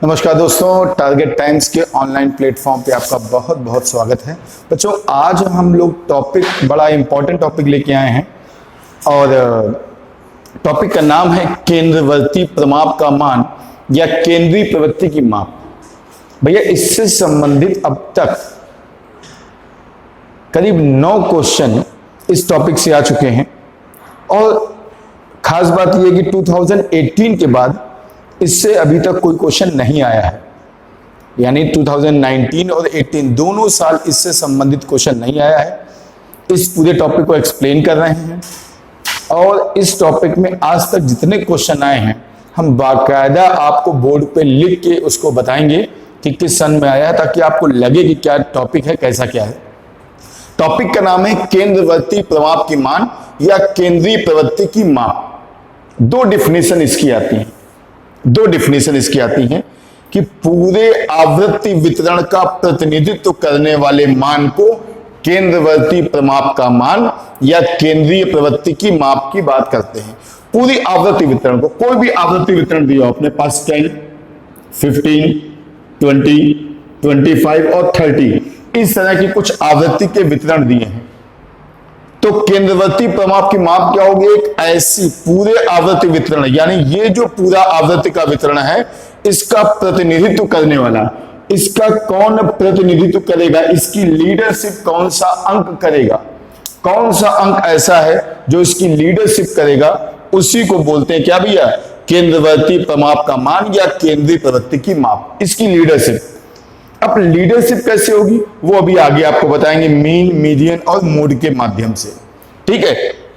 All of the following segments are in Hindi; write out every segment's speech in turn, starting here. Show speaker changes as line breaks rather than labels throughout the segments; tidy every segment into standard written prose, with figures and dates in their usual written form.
नमस्कार दोस्तों, टारगेट टाइम्स के ऑनलाइन प्लेटफॉर्म पे आपका बहुत बहुत स्वागत है। बच्चों, आज हम लोग बड़ा इंपॉर्टेंट टॉपिक लेके आए हैं और टॉपिक का नाम है केंद्रवर्ती प्रमाप का मान या केंद्रीय प्रवृत्ति की माप। भैया, इससे संबंधित अब तक करीब 9 क्वेश्चन इस टॉपिक से आ चुके हैं और खास बात यह कि 2018 के बाद इससे अभी तक कोई क्वेश्चन नहीं आया है। यानी 2019 और 18 दोनों साल इससे संबंधित क्वेश्चन नहीं आया है। इस पूरे टॉपिक को एक्सप्लेन कर रहे हैं और इस टॉपिक में आज तक जितने क्वेश्चन आए हैं हम बाकायदा आपको बोर्ड पे लिख के उसको बताएंगे कि किस सन में आया है, ताकि आपको लगे कि क्या टॉपिक है, कैसा क्या है। टॉपिक का नाम है केंद्रवर्ती प्रमाप की मान या केंद्रीय प्रवृत्ति की माप। दो डेफिनेशन इसकी आती हैं कि पूरे आवृत्ति वितरण का प्रतिनिधित्व करने वाले मान को केंद्रवर्ती प्रमाप का मान या केंद्रीय प्रवृत्ति की माप की बात करते हैं। पूरी आवृत्ति वितरण को, कोई भी आवृत्ति वितरण दिया अपने पास 10, 15, 20, 25 और 30, इस तरह की कुछ आवृत्ति के वितरण दिए हैं तो केंद्रवर्ती प्रमाप की माप क्या होगी? एक ऐसी पूरे आवृत्ति वितरण, यानी ये जो पूरा आवृत्ति का वितरण है इसका प्रतिनिधित्व करने वाला, इसका कौन प्रतिनिधित्व करेगा, इसकी लीडरशिप कौन सा अंक करेगा, कौन सा अंक ऐसा है जो इसकी लीडरशिप करेगा, उसी को बोलते हैं क्या भैया? केंद्रवर्ती प्रमाप का मान या केंद्रीय प्रवृत्ति की माप, इसकी लीडरशिप। अब लीडरशिप कैसे होगी वो अभी आगे आपको बताएंगे, मीन, मीडियन और मोड के माध्यम से। ठीक है,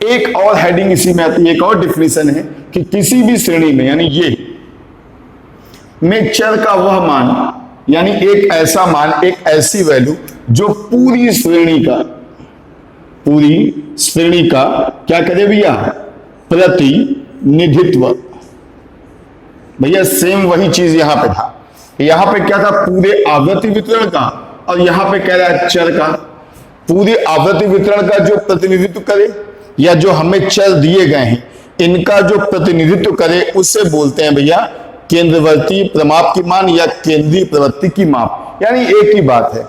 एक और हेडिंग इसी में आती है, एक और डिफिनेशन है कि किसी भी श्रेणी में, यानी ये में चर का वह मान, यानी एक ऐसा मान, एक ऐसी वैल्यू जो पूरी श्रेणी का क्या करे भैया? प्रतिनिधित्व। भैया सेम वही चीज यहां पे था। यहां पे क्या था? पूरे आवृत्ति वितरण का, और यहां पे कह रहा है चर का। पूरे आवृत्ति वितरण का जो प्रतिनिधित्व करे या जो हमें चर दिए गए हैं इनका जो प्रतिनिधित्व करे उसे बोलते हैं भैया केंद्रवर्ती प्रमाप की मान या केंद्रीय प्रवृत्ति की माप। यानी एक ही बात है,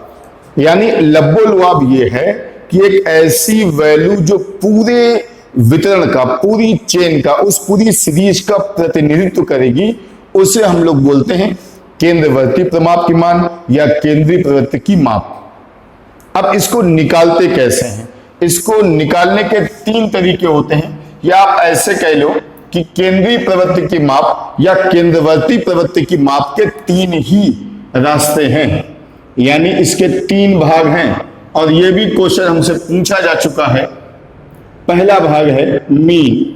यानी लब्बो-लुआब ये है कि एक ऐसी वैल्यू जो पूरे वितरण का, पूरी चेन का, उस पूरी सीरीज का प्रतिनिधित्व करेगी उसे हम लोग बोलते हैं केंद्रवर्ती प्रमाप की मान या केंद्रीय प्रवृत्ति की माप। अब इसको निकालते कैसे हैं? इसको निकालने के 3 तरीके होते हैं, या आप ऐसे कह लो कि केंद्रीय प्रवृत्ति की माप या केंद्रवर्ती प्रवृत्ति की माप के 3 ही रास्ते हैं, यानी इसके 3 भाग हैं और यह भी क्वेश्चन हमसे पूछा जा चुका है। पहला भाग है मीन,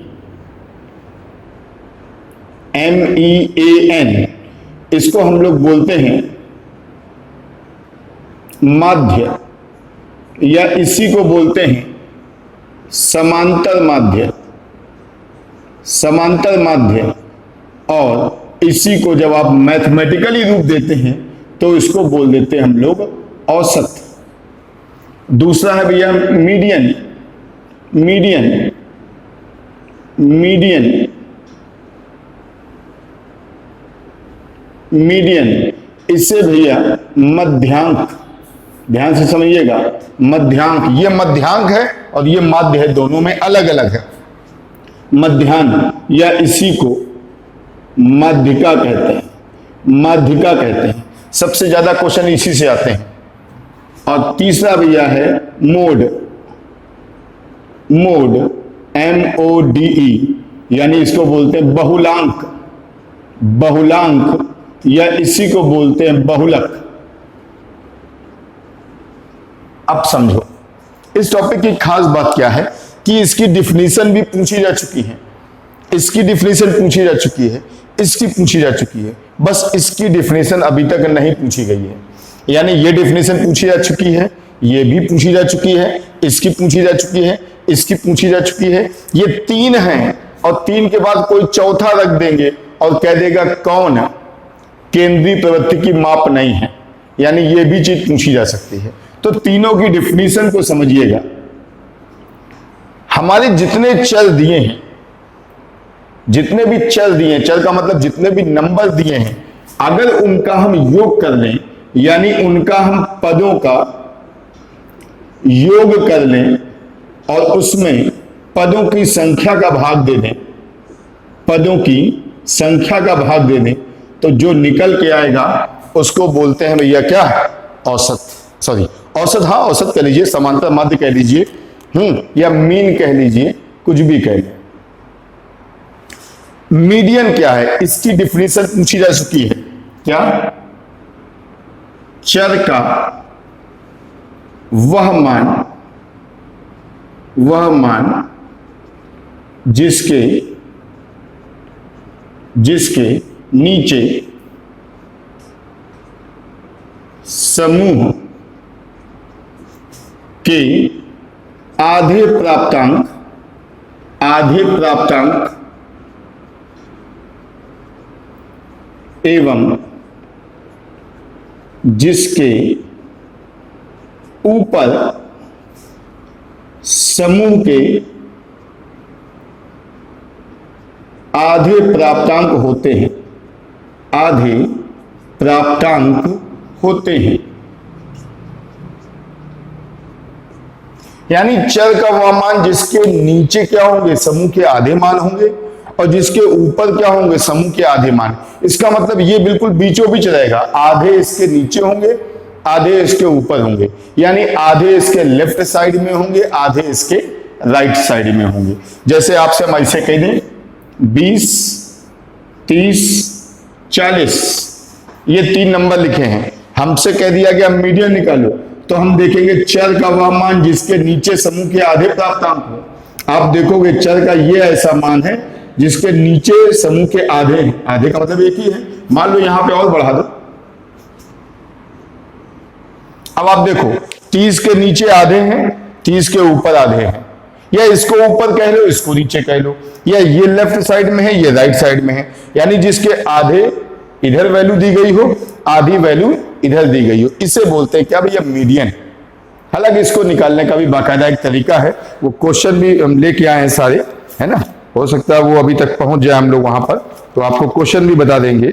MEAN, इसको हम लोग बोलते हैं माध्य, या इसी को बोलते हैं समांतर माध्य, और इसी को जब आप मैथमेटिकली रूप देते हैं तो इसको बोल देते हैं हम लोग औसत। दूसरा है भैया मीडियन, इससे भैया मध्यांक, ध्यान से समझिएगा, मध्यांक, ये मध्यांक है और ये माध्य है, दोनों में अलग अलग है। मध्यांक या इसी को माध्यिका कहते हैं। सबसे ज्यादा क्वेश्चन इसी से आते हैं। और तीसरा भैया है मोड, MODE, यानी इसको बोलते हैं बहुलांक, या इसी को बोलते हैं बहुलक। अब समझो इस टॉपिक की खास बात क्या है कि इसकी डिफिनीशन भी पूछी जा चुकी है, इसकी डिफिनीशन पूछी जा चुकी है, इसकी पूछी जा चुकी है, बस इसकी डिफिनीशन अभी तक नहीं पूछी गई है। यानी ये डिफिनीशन पूछी जा चुकी है, ये भी पूछी जा चुकी है, इसकी पूछी जा चुकी है, इसकी पूछी जा चुकी है। ये 3 हैं और 3 के बाद कोई चौथा रख देंगे और कह देगा कौन केंद्रीय प्रवृत्ति की माप नहीं है, यानी ये भी चीज पूछी जा सकती है। तो तीनों की डिफिनीशन को समझिएगा। हमारे जितने चर दिए हैं, जितने भी चर दिए, चर का मतलब जितने भी नंबर दिए हैं, अगर उनका हम योग कर लें, यानी उनका हम पदों का योग कर लें और उसमें पदों की संख्या का भाग दे दें, पदों की संख्या का भाग दे दें, तो जो निकल के आएगा उसको बोलते हैं भैया क्या, औसत। सॉरी औसत, हाँ औसत कह लीजिए, समांतर माध्य कह लीजिए, या मीन कह लीजिए, कुछ भी कह लीजिए। मीडियन क्या है, इसकी डिफिनेशन पूछी जा चुकी है। क्या? चर का वह मान जिसके नीचे समूह के आधे प्राप्तांक एवं जिसके ऊपर समूह के आधे प्राप्तांक होते हैं, यानी चर का वह मान जिसके नीचे क्या होंगे, समूह के आधे मान होंगे, और जिसके ऊपर क्या होंगे, समूह के आधे मान। इसका मतलब ये बिल्कुल बीचों बीच रहेगा, आधे इसके नीचे होंगे, आधे इसके ऊपर होंगे, यानी आधे इसके लेफ्ट साइड में होंगे, आधे इसके राइट साइड में होंगे। जैसे आपसे हम ऐसे कह दें 20, 30, 40, ये 3 नंबर लिखे हैं, हमसे कह दिया गया मीडियन निकालो, तो हम देखेंगे चर का वह मान जिसके नीचे समूह के आधे प्राप्तांक हो। आप देखोगे चर का ये ऐसा मान है जिसके नीचे समूह के आधे हैं, आधे का मतलब एक ही है। मान लो यहां पे और बढ़ा दो, अब आप देखो 30 के नीचे आधे हैं, 30 के ऊपर आधे हैं, या इसको ऊपर कह लो, इसको नीचे कह लो, या ये लेफ्ट साइड में है, ये राइट साइड में है, यानी जिसके आधे इधर वैल्यू दी गई हो, आधी वैल्यू इधर दी गई हो, इसे बोलते हैं क्या भैया, मीडियन। हालांकि इसको निकालने का भी बाकायदा एक तरीका है, वो क्वेश्चन भी हम लेके आए हैं सारे, है ना, हो सकता है वो अभी तक पहुंच जाए हम लोग वहां पर, तो आपको क्वेश्चन भी बता देंगे।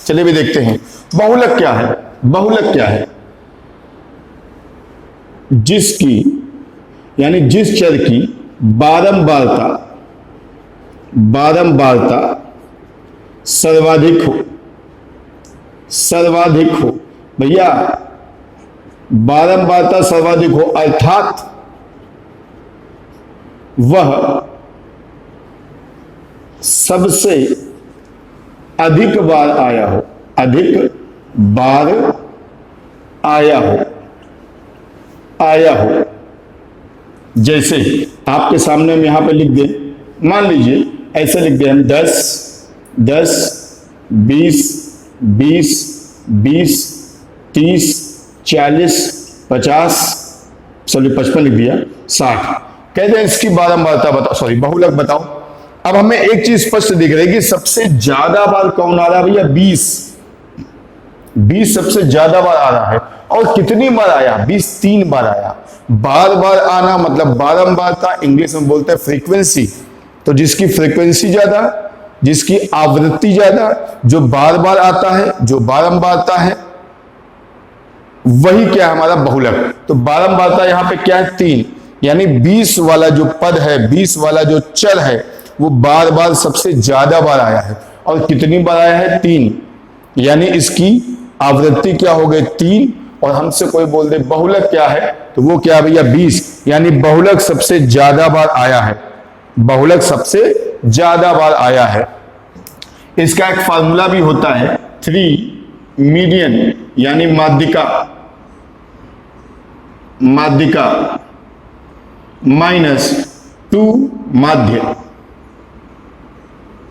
चलिए भी देखते हैं बहुलक क्या है। बहुलक क्या है? जिसकी यानी जिस चर की बारंबारता सर्वाधिक हो, भैया बारंबारता सर्वाधिक हो, अर्थात वह सबसे अधिक बार आया हो। जैसे आपके सामने हम यहां पे लिख दें, मान लीजिए ऐसे लिख दें हम 10, 10, 20, 20, 20, 30, 40, 50, सॉरी 55 लिख दिया, 60। कहते हैं इसकी बारंबारता बताओ, सॉरी बहुलक बताओ। अब हमें एक चीज स्पष्ट दिख रही है कि सबसे ज्यादा बार कौन आ रहा है भैया, 20 सबसे ज्यादा बार आ रहा है। और कितनी बार आया? 20 3 बार आया। बार बार आना मतलब बारंबारता, इंग्लिश में बोलते हैं फ्रीक्वेंसी। तो जिसकी फ्रीक्वेंसी ज्यादा, जिसकी आवृत्ति ज्यादा, जो बार बार आता है, जो बारंबारता है, वही क्या है हमारा बहुलक। तो बारंबारता यहां पे क्या है, 3, यानी 20 वाला जो पद है, 20 वाला जो चर है, वो बार बार सबसे ज्यादा बार आया है। और कितनी बार आया है? 3, यानी इसकी आवृत्ति क्या हो गई, 3। और हमसे कोई बोल दे बहुलक क्या है, तो वो क्या भैया 20, यानी बहुलक सबसे ज्यादा बार आया है। बहुलक सबसे ज्यादा बार आया है। इसका एक फार्मूला भी होता है, 3 मीडियन यानी माध्यिका माइनस 2 माध्य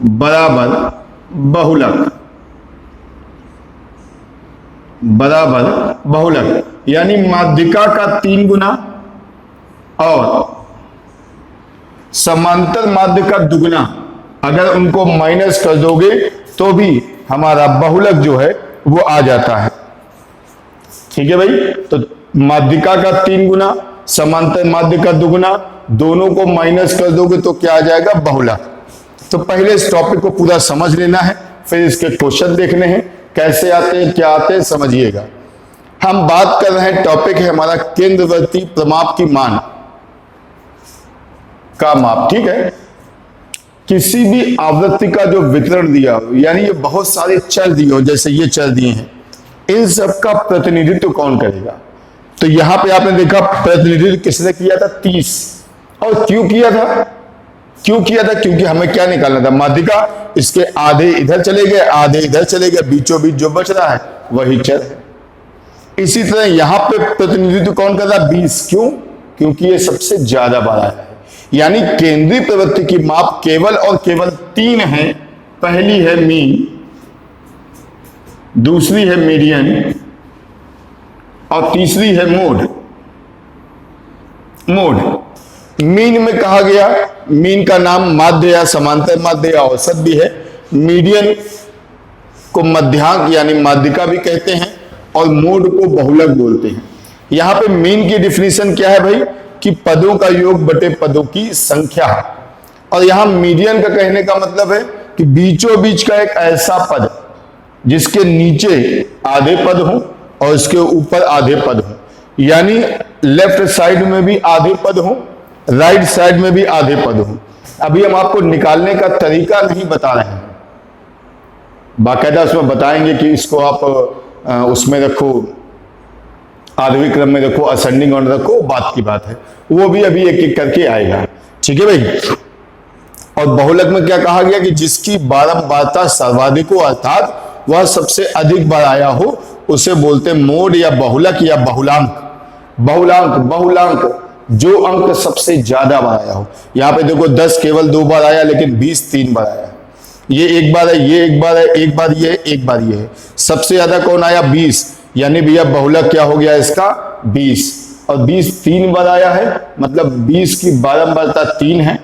बराबर बहुलक, यानी माध्यिका का 3 गुना और समांतर माध्य का दुगना। अगर उनको माइनस कर दोगे तो भी हमारा बहुलक जो है वो आ जाता है। ठीक है भाई, तो माध्यिका का 3 गुना, समांतर माध्य का दुगना, दोनों को माइनस कर दोगे तो क्या आ जाएगा, बहुलक। तो पहले इस टॉपिक को पूरा समझ लेना है, फिर इसके क्वेश्चन देखने हैं, कैसे आते हैं, क्या आते हैं, समझिएगा। हम बात कर रहे हैं, टॉपिक है हमारा केंद्रवर्ती प्रमाप की मान का माप। ठीक है, किसी भी आवृत्ति का जो वितरण दिया हो, यानी ये बहुत सारे चर दिए हो, जैसे ये चर दिए हैं, इन सब का प्रतिनिधित्व कौन करेगा? तो यहां पे आपने देखा प्रतिनिधित्व किसने किया था? 30। और क्यों किया था? क्योंकि हमें क्या निकालना था? माध्यिका। इसके आधे इधर चले गए, आधे इधर चले गए, बीचों बीच जो बच रहा है वही चर है। इसी तरह यहां पे प्रतिनिधित्व कौन कर रहा है? 20। क्यों? क्योंकि ये सबसे ज्यादा बार आया है। यानी केंद्रीय प्रवृत्ति की माप केवल और केवल 3 है। पहली है मीन, दूसरी है मीडियन और तीसरी है मोड। मीन में कहा गया, मीन का नाम माध्य या समांतर माध्य या औसत भी है। मीडियन को मध्यांक यानी माध्यिका भी कहते हैं और मोड को बहुलक बोलते हैं। यहां पे मीन की डिफिनीशन क्या है भाई? कि पदों का योग बटे पदों की संख्या। और यहां मीडियन का कहने का मतलब है कि बीचों बीच का एक ऐसा पद जिसके नीचे आधे पद हो और इसके ऊपर आधे पद हो, यानी लेफ्ट साइड में भी आधे पद हो, राइट साइड में भी आधे पद हो। अभी हम आपको निकालने का तरीका नहीं बता रहे हैं, बाकायदा उसमें बताएंगे कि इसको आप उसमें रखो, आरोही क्रम में रखो, असेंडिंग ऑर्डर रखो, बात की बात है, वो भी अभी एक एक करके आएगा। ठीक है भाई। और बहुलक में क्या कहा गया? कि जिसकी बारंबारता सर्वाधिक हो, अर्थात वह सबसे अधिक बार आया हो, उसे बोलते हैं मोड या बहुलक या बहुलांक। बहुलांक जो अंक सबसे ज्यादा बार आया हो। यहां पे देखो 10 केवल 2 बार आया, लेकिन 20 3 बार आया। ये एक बार है, ये एक बार है, एक बार ये है, एक बार ये है। सबसे ज्यादा कौन आया? 20। यानी भैया बहुलक क्या हो गया इसका? 20। और 20 3 बार आया है, मतलब 20 की बारंबारता 3 है,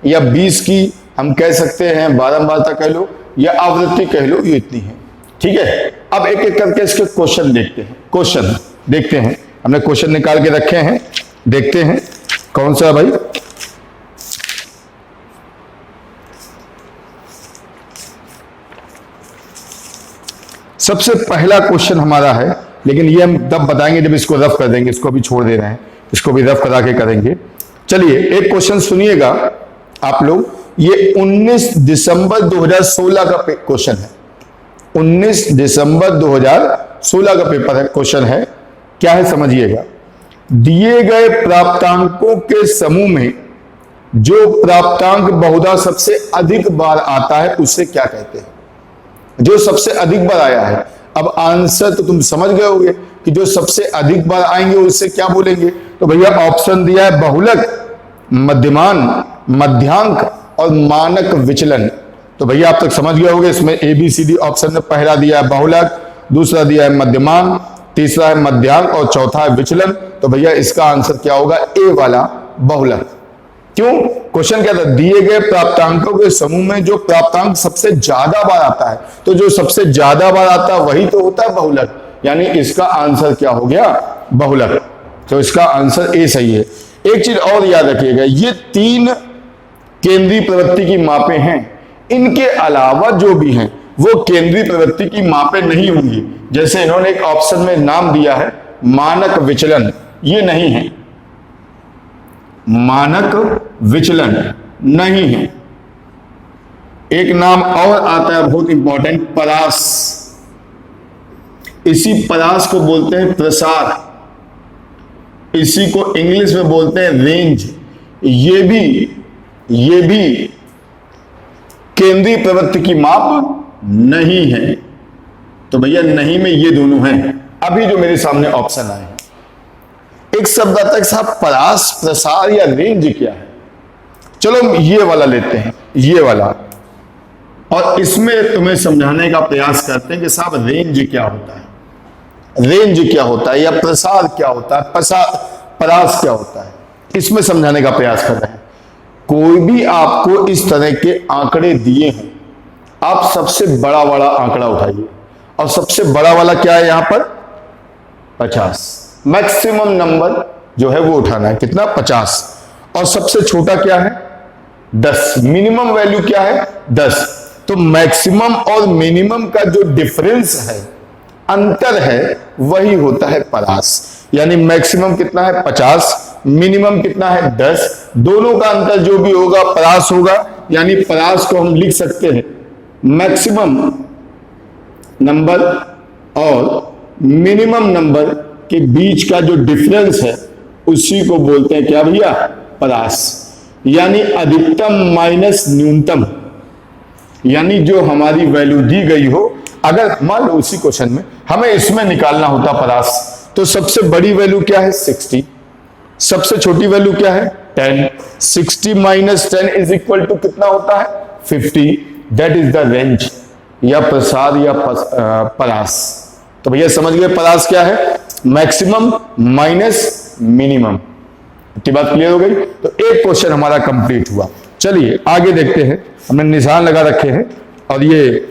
या 20 की हम कह सकते हैं बारंबारता कह लो या आवृत्ति कह लो, ये इतनी है। ठीक है। अब एक एक करके इसके क्वेश्चन देखते हैं। हमने क्वेश्चन निकाल के रखे हैं, देखते हैं कौन सा भाई। सबसे पहला क्वेश्चन हमारा है, लेकिन ये हम तब बताएंगे जब इसको रफ कर देंगे। इसको भी छोड़ दे रहे हैं, इसको भी रफ करा के करेंगे। चलिए एक क्वेश्चन सुनिएगा आप लोग। ये 19 दिसंबर 2016 का क्वेश्चन है। 19 दिसंबर 2016 का पेपर है, क्वेश्चन है। क्या है समझिएगा। दिए गए प्राप्तांकों के समूह में जो प्राप्तांक बहुधा सबसे अधिक बार आता है उसे क्या कहते हैं? जो सबसे अधिक बार आया है। अब आंसर तो तुम समझ गए होगे कि जो सबसे अधिक बार आएंगे उससे क्या बोलेंगे। तो भैया ऑप्शन दिया है बहुलक, मध्यमान, मध्यांक और मानक विचलन। तो भैया आप तक समझ गए होंगे। इसमें ABCD ऑप्शन में पहला दिया है बहुलक, दूसरा दिया है मध्यमान, तीसरा है मध्यांक और चौथा है विचलन। तो भैया इसका आंसर क्या होगा? ए वाला बहुलक। क्यों? क्वेश्चन क्या था? दिए गए प्राप्तांकों के समूह में जो प्राप्तांक सबसे ज्यादा बार आता है, तो जो सबसे ज्यादा बार आता है वही तो होता है बहुलक। यानी इसका आंसर क्या हो गया? बहुलक। तो इसका आंसर ए सही है। एक चीज और याद रखिएगा, ये 3 केंद्रीय प्रवृत्ति की मापें हैं। इनके अलावा जो भी हैं वो केंद्रीय प्रवृत्ति की मापें नहीं होंगी। जैसे इन्होंने एक ऑप्शन में नाम दिया है मानक विचलन, ये नहीं है। मानक विचलन नहीं है। एक नाम और आता है बहुत इंपॉर्टेंट, परास। इसी परास को बोलते हैं प्रसार, इसी को इंग्लिश में बोलते हैं रेंज। ये भी केंद्रीय प्रवृत्ति की माप नहीं है। तो भैया नहीं में ये दोनों हैं। अभी जो मेरे सामने ऑप्शन आए हैं, एक शब्द आता है साहब परास, प्रसार या रेंज क्या है। चलो ये वाला लेते हैं, ये वाला, और इसमें तुम्हें समझाने का प्रयास करते हैं कि साहब रेंज क्या होता है, रेंज क्या होता है, या प्रसार क्या होता है, परास क्या होता है। इसमें समझाने का प्रयास कर रहे हैं। कोई भी आपको इस तरह के आंकड़े दिए हैं, आप सबसे बड़ा वाला आंकड़ा उठाइए। और सबसे बड़ा वाला क्या है यहां पर? 50। मैक्सिमम नंबर जो है वो उठाना है। कितना? 50। और सबसे छोटा क्या है? 10। मिनिमम वैल्यू क्या है? 10। तो मैक्सिमम और मिनिमम का जो डिफरेंस है, अंतर है, वही होता है परास। यानी मैक्सिमम कितना है? 50, मिनिमम कितना है? 10। दोनों का अंतर जो भी होगा परास होगा। यानी परास को हम लिख सकते हैं मैक्सिमम नंबर और मिनिमम नंबर के बीच का जो डिफरेंस है उसी को बोलते हैं क्या भैया? परास। यानी अधिकतम माइनस न्यूनतम, यानी जो हमारी वैल्यू दी गई हो, अगर मान लो उसी क्वेश्चन में हमें इसमें निकालना होता परास, तो सबसे बड़ी वैल्यू क्या है? 60। सबसे छोटी वैल्यू क्या है? 10। 60 माइनस 10 इज इक्वल टू कितना होता है? 50। दैट इज द रेंज, या प्रसार या परास। तो भैया समझ गए परास क्या है? Maximum minus minimum. इतनी बात क्लियर हो गई? तो एक क्वेश्चन हमारा कंप्लीट हुआ। चलिए आगे देखते हैं। हमने निशान लगा रखे हैं और ये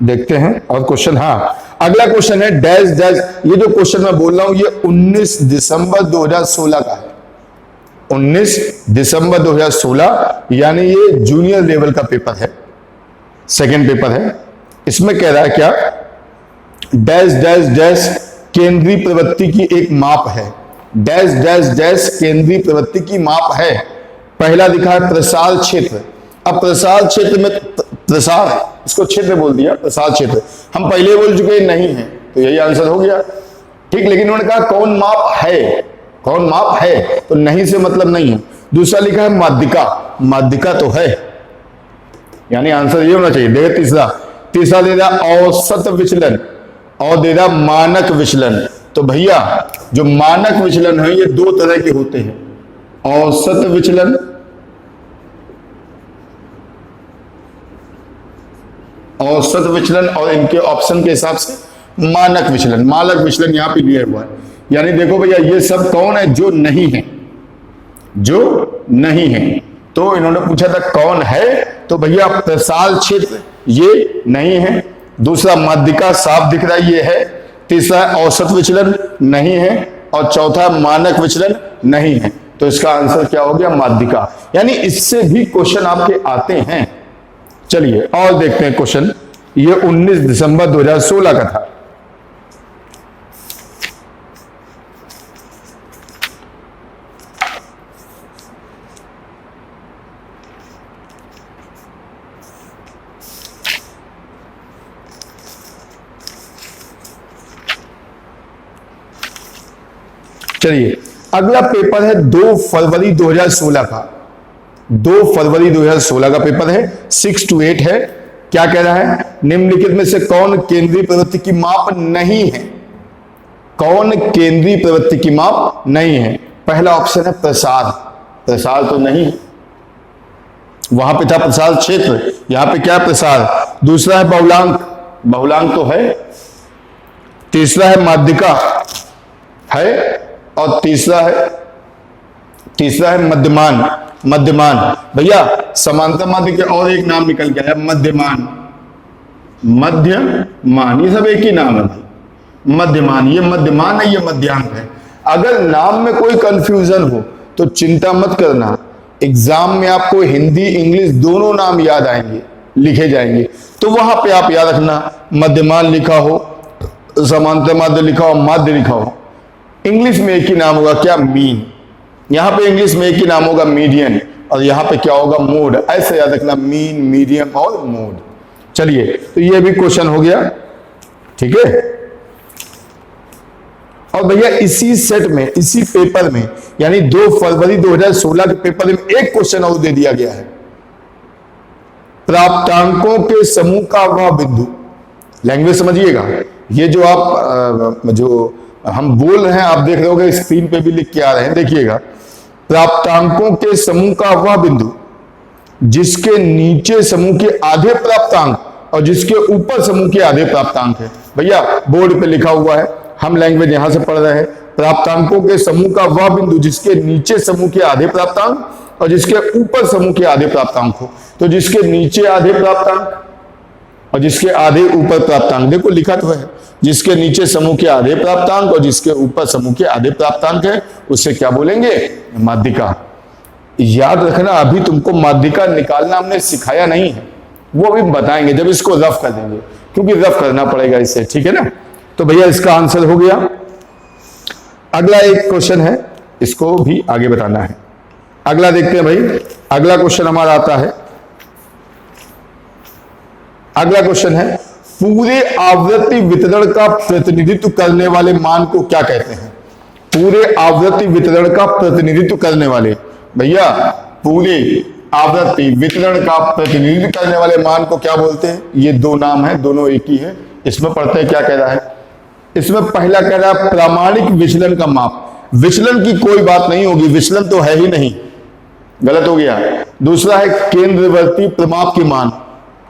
देखते हैं और क्वेश्चन। हाँ, अगला क्वेश्चन है डैश डैश। ये जो क्वेश्चन मैं बोल रहा हूं ये 19 दिसंबर 2016 का है। 19 दिसंबर 2016, यानी ये जूनियर लेवल का पेपर है, सेकंड पेपर है। इसमें कह रहा है क्या? डैश डैश डैश केंद्रीय प्रवृत्ति की एक माप है। डैश डैश डैश केंद्रीय प्रवृत्ति की माप है। पहला दिखा है प्रसार क्षेत्र। अब प्रसार क्षेत्र में प्रसार है, इसको क्षेत्र बोल दिया, प्रसार क्षेत्र। हम पहले बोल चुके नहीं है, तो यही आंसर हो गया। ठीक, लेकिन उन्होंने कहा कौन माप है? कौन माप है? तो नहीं से मतलब नहीं है। दूसरा लिखा है माध्यिका। माध्यिका तो है, यानी आंसर ये होना चाहिए। देखिए तीसरा दे रहा औसत विचलन और दे रहा मानक विचलन। तो भैया जो मानक विचलन है ये दो तरह के होते हैं, औसत विचलन और इनके ऑप्शन के हिसाब से मानक विचलन। मानक विचलन यहां पे दिया हुआ है। यानी देखो भैया ये सब कौन है? जो नहीं है, जो नहीं है। तो इन्होंने पूछा था कौन है, तो भैया प्रसार क्षेत्र ये नहीं है। दूसरा माध्यिका साफ दिख रहा है, ये है। तीसरा औसत विचलन नहीं है और चौथा मानक विचलन नहीं है। तो इसका आंसर क्या हो गया? माध्यिका। यानी इससे भी क्वेश्चन आपके आते हैं। चलिए और देखते हैं क्वेश्चन। ये 19 दिसंबर 2016 का था। चलिए अगला पेपर है 2 फरवरी 2016 का। 2 फरवरी 2016 का पेपर है, 6 to 8 है। क्या कह रहा है? निम्नलिखित में से कौन केंद्रीय प्रवृत्ति की माप नहीं है? कौन केंद्रीय प्रवृत्ति की माप नहीं है? पहला ऑप्शन है प्रसार। प्रसार तो नहीं है, वहां पे था प्रसार क्षेत्र, यहां पे क्या? प्रसार। दूसरा है बहुलांक। बहुलांक तो है। तीसरा है माध्यिका है और तीसरा है मध्यमान। मध्यमान भैया समांतर माध्य के और एक नाम निकल गया है, मध्यमान। मध्यमान, ये सब एक ही नाम है भाई। मध्यमान, ये मध्यमान है, ये मध्यांक है। अगर नाम में कोई कंफ्यूजन हो तो चिंता मत करना, एग्जाम में आपको हिंदी इंग्लिश दोनों नाम याद आएंगे, लिखे जाएंगे। तो वहां पे आप याद रखना, मध्यमान लिखा हो, समांतर माध्य लिखा हो, माध्य लिखा हो। इंग्लिश में एक ही नाम होगा, क्या? मीन। यहां पे इंग्लिश में एक ही नाम होगा, मीडियन। और यहां पे क्या होगा? मोड। ऐसे याद रखना, मीन, मीडियम और मोड। चलिए तो ये भी क्वेश्चन हो गया, ठीक है। और भैया इसी सेट में, इसी पेपर में, यानी 2 फरवरी 2016 के पेपर में एक क्वेश्चन और दे दिया गया है। प्राप्तांकों के समूह का वह बिंदु, लैंग्वेज समझिएगा। ये जो आप जो हम बोल रहे हैं, आप देख रहे होगे स्क्रीन पे भी लिख के आ रहे हैं, देखिएगा। प्राप्तांकों के समूह का वह बिंदु जिसके नीचे समूह के आधे प्राप्तांक और जिसके ऊपर समूह के आधे प्राप्तांक है। भैया बोर्ड पे लिखा हुआ है, हम लैंग्वेज यहां से पढ़ रहे हैं। प्राप्तांकों के समूह का वह बिंदु जिसके नीचे समूह के आधे प्राप्तांक और जिसके ऊपर समूह के आधे प्राप्तांक हो। तो जिसके नीचे आधे प्राप्तांक और जिसके आधे ऊपर प्राप्तांक, देखो लिखा तो है, जिसके नीचे समूह के आधे प्राप्तांक और जिसके ऊपर समूह के आधे प्राप्तांक है उसे क्या बोलेंगे? माध्यिका। याद रखना, अभी तुमको माध्यिका निकालना हमने सिखाया नहीं है, वो अभी बताएंगे जब इसको रफ कर देंगे, क्योंकि रफ करना पड़ेगा इसे, ठीक है ना। तो भैया इसका आंसर हो गया। अगला एक क्वेश्चन है, इसको भी आगे बताना है। अगला देखते हैं भाई, अगला क्वेश्चन हमारा आता है। अगला क्वेश्चन है, पूरे आवृत्ति वितरण का प्रतिनिधित्व करने वाले मान को क्या कहते हैं? पूरे आवृत्ति वितरण का प्रतिनिधित्व करने वाले, भैया पूरे आवृत्ति वितरण का प्रतिनिधित्व करने वाले मान को क्या बोलते हैं? ये दो नाम है, दोनों एक ही है। इसमें पढ़ते हैं क्या कह रहा है। इसमें पहला कह रहा है प्रामाणिक विचलन का माप। विचलन की कोई बात नहीं होगी, विचलन तो है ही नहीं, गलत हो गया। दूसरा है केंद्रवर्ती प्रमाप की मान,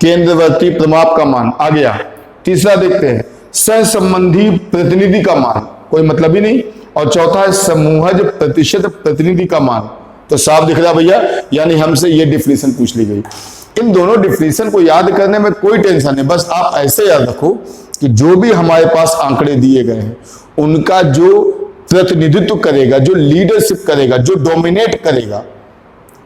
केंद्रवर्ती प्रमाप का मान आ गया। तीसरा देखते हैं सहसंबंधी प्रतिनिधि का मान, कोई मतलब ही नहीं। और चौथा है समूहज प्रतिशत प्रतिनिधि का मान। तो साफ दिख रहा भैया, यानी हमसे ये डिफिनेशन पूछ ली गई। इन दोनों डिफिनेशन को याद करने में कोई टेंशन नहीं, बस आप ऐसे याद रखो कि जो भी हमारे पास आंकड़े दिए गए हैं उनका जो प्रतिनिधित्व करेगा, जो लीडरशिप करेगा, जो डोमिनेट करेगा,